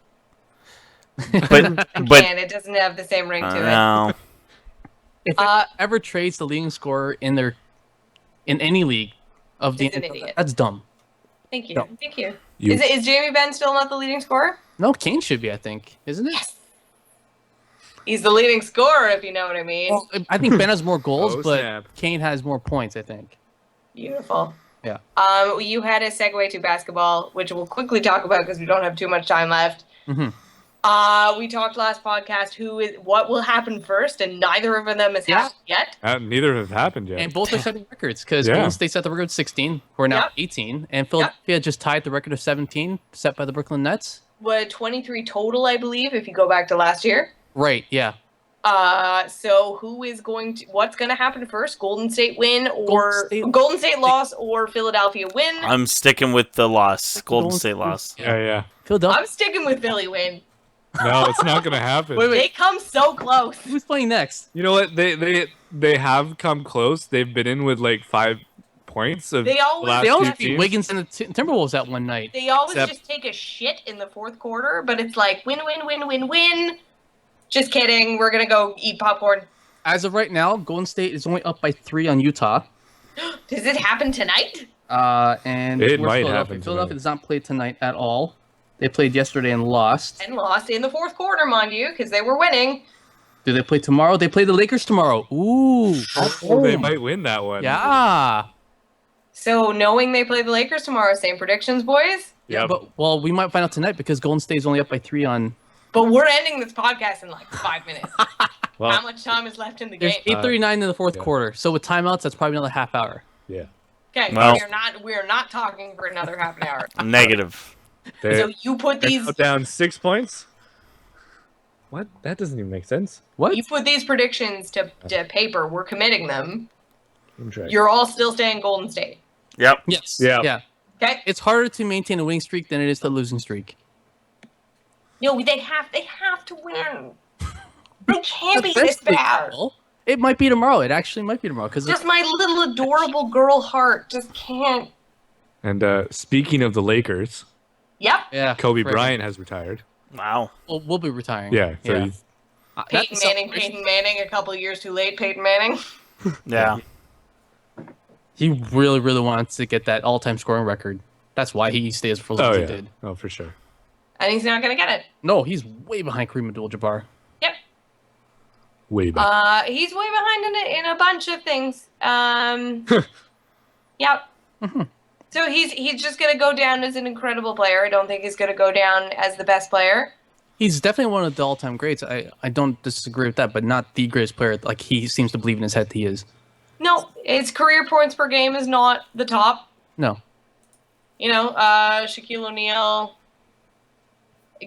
But And it doesn't have the same ring to it. no. If it ever trades the leading scorer in any league of the He's an idiot. that's dumb. Thank you. No. Thank you. You- Is Jamie Benn still not the leading scorer? No, Kane should be, I think, isn't it? Yes. He's the leading scorer, if you know what I mean. Well, I think Ben has more goals, Oh, but snap. Kane has more points, I think. Beautiful. Yeah. You had a segue to basketball, which we'll quickly talk about because we don't have too much time left. Mhm. We talked last podcast what will happen first, and neither of them has happened yet. Neither have happened yet. And both are setting records because Yeah. Golden State set the record of 16, who are now Yep. 18, and Philadelphia just tied the record of 17 set by the Brooklyn Nets. What 23 total, I believe, if you go back to last year. Right, yeah. So what's going to happen first? Golden State win or Golden State loss or Philadelphia win? I'm sticking with the loss. Golden State loss. Yeah. Philadelphia. I'm sticking with Philly win. No, it's not gonna happen. Wait. They come so close. Who's playing next? You know what? They have come close. They've been in with like 5 points of They always- the last They few always beat teams. Wiggins and the Timberwolves that one night. They always Except- just take a shit in the fourth quarter, but it's like win, win, win, win, win. Just kidding. We're going to go eat popcorn. As of right now, Golden State is only up by 3 on Utah. Does it happen tonight? And It where's might Philadelphia? happen Philadelphia tonight. does not play tonight at all. They played yesterday and lost. And lost in the fourth quarter, mind you, because they were winning. Do they play tomorrow? They play the Lakers tomorrow. Ooh. Oh, they might win that one. Yeah. So knowing they play the Lakers tomorrow, same predictions, boys? Yep. But we might find out tonight because Golden State is only up by 3 on. But we're ending this podcast in like 5 minutes. Well, How much time is left in the There's game? 8:39 in the fourth yeah. quarter. So with timeouts, that's probably another half hour. yeah. Okay, Well- we're not talking for another half an hour. Negative. They, So you put they're these now down 6 points. What? That doesn't even make sense. What? predictions to paper. We're committing them. You're all still staying Golden State. Yep. Yes. Yeah. Yeah. Okay. It's harder to maintain a winning streak than it is the losing streak. No, they have to win. They can't be this Eventually, bad. well, it might be tomorrow. It actually might be tomorrow because Just my little adorable girl heart just can't. And speaking of the Lakers, Yep. yeah, Kobe friggin'. Bryant has retired. Wow. We'll be retiring. Yeah, so he's Peyton Manning, a couple years too late. Peyton Manning. Yeah. He really, really wants to get that all-time scoring record. That's why he stays for as long as he did. Oh, for sure. And he's not gonna get it. No, he's way behind Kareem Abdul-Jabbar. Yep. Way back. He's way behind in a bunch of things. Yep. So he's just gonna go down as an incredible player. I don't think he's gonna go down as the best player. He's definitely one of the all-time greats. I don't disagree with that, but not the greatest player like he seems to believe in his head he is. No, his career points per game is not the top. No. You know, Shaquille O'Neal,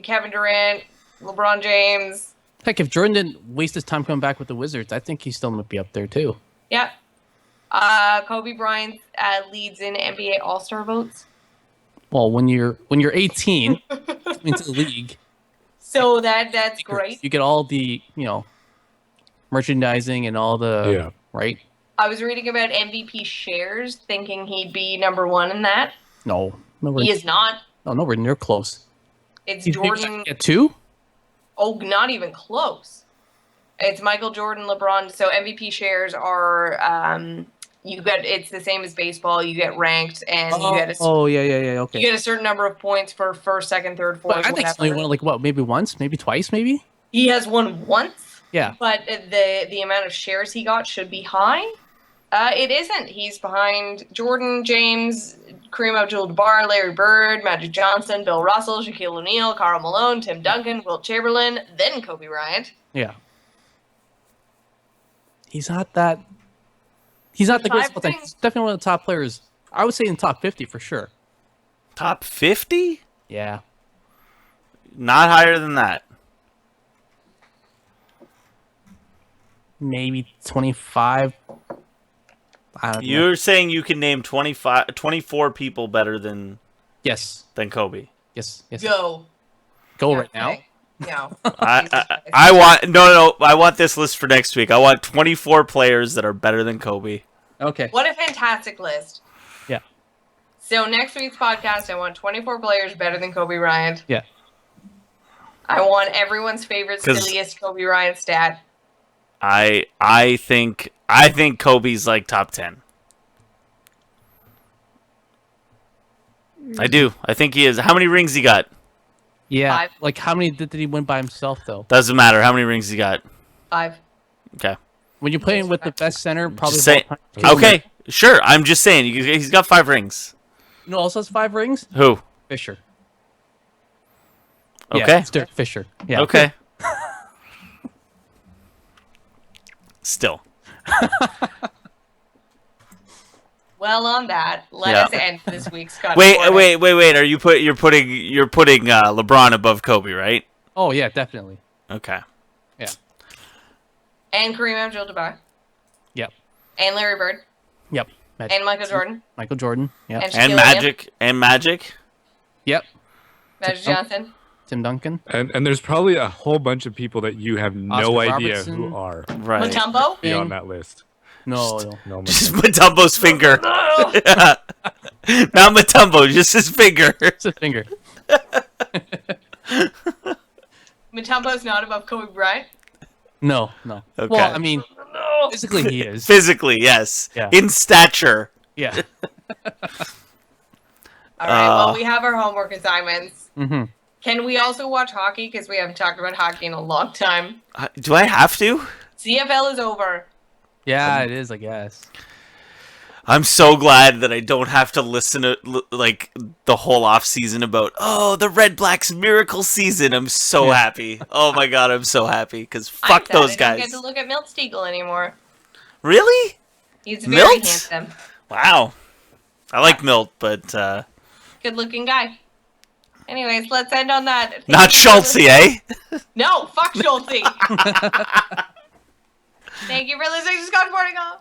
Kevin Durant, LeBron James. Heck, if Jordan didn't waste his time coming back with the Wizards, I think he still might be up there too. Yep. Kobe Bryant leads in NBA All-Star votes. Well, when you're 18 into the league, so that's great. You get all the merchandising and all the right. I was reading about MVP shares, thinking he'd be number one in that. No, He is not. No, nowhere near close. It's He's Jordan. at 2? Oh, not even close. It's Michael Jordan, LeBron. So MVP shares are it's the same as baseball. You get ranked, and you get okay. you get a certain number of points for first, second, third, fourth. But I think he's only won maybe once, maybe twice, maybe. He has won once. Yeah. But the amount of shares he got should be high. It isn't. He's behind Jordan, James, Kareem Abdul-Jabbar, Larry Bird, Magic Johnson, Bill Russell, Shaquille O'Neal, Karl Malone, Tim Duncan, Wilt Chamberlain, then Kobe Bryant. Yeah. He's not the greatest of all time. He's definitely one of the top players. I would say in top 50 for sure. Top 50? Yeah. Not higher than that. Maybe 25. I don't know. You're saying you can name 24 people better than Yes. Kobe. Yes. Go. Go right now. No. I want no. I want this list for next week. I want 24 players that are better than Kobe. Okay. What a fantastic list. Yeah. So next week's podcast, I want 24 players better than Kobe Bryant. Yeah. I want everyone's favorite silliest Kobe Bryant stat. I think Kobe's like top 10. I do. I think he is. How many rings he got? Yeah. 5. Like how many did he win by himself though? Doesn't matter. How many rings he got? 5. Okay. When you're playing with the best center, probably. Just say, okay. Sure. I'm just saying. He's got 5 rings. No, also has 5 rings. Who? Fisher. Okay. Yeah, it's Derek Fisher. Yeah. Okay. Still. Well, on that, let us end this week's Scotch. Wait. Are you're putting LeBron above Kobe, right? Oh yeah, definitely. Okay. Yeah. And Kareem Abdul-Jabbar. Yep. And Larry Bird. Yep. And Michael Jordan. Michael Jordan. Yeah. And And Shaquille Magic. Yep. Magic Johnson. Tim Duncan. And there's probably a whole bunch of people that you have no Oscar idea Robertson. who are Right. Mutombo. on that list. No. No, Just Mutombo's finger. Not Mutombo, just his finger. It's a finger. Mutombo's not above Kobe Bryant. No. Okay. Well, I mean, physically he is. Physically, yes. Yeah. In stature. Yeah. All right. Well, we have our homework assignments. Mm-hmm. Can we also watch hockey? Because we haven't talked about hockey in a long time. Do I have to? CFL is over. Yeah, it is, I guess. I'm so glad that I don't have to listen to like the whole off season about the Red Blacks miracle season. I'm so happy. Oh my god, I'm so happy because fuck those I guys. don't get to look at Milt Stiegel anymore. Really? He's very Milt? handsome. Wow. I like Milt, but Good-looking guy. Anyways, let's end on that. not Schultze, eh? No, fuck Schultze. Thank you for listening to Scotch Sporting Crew.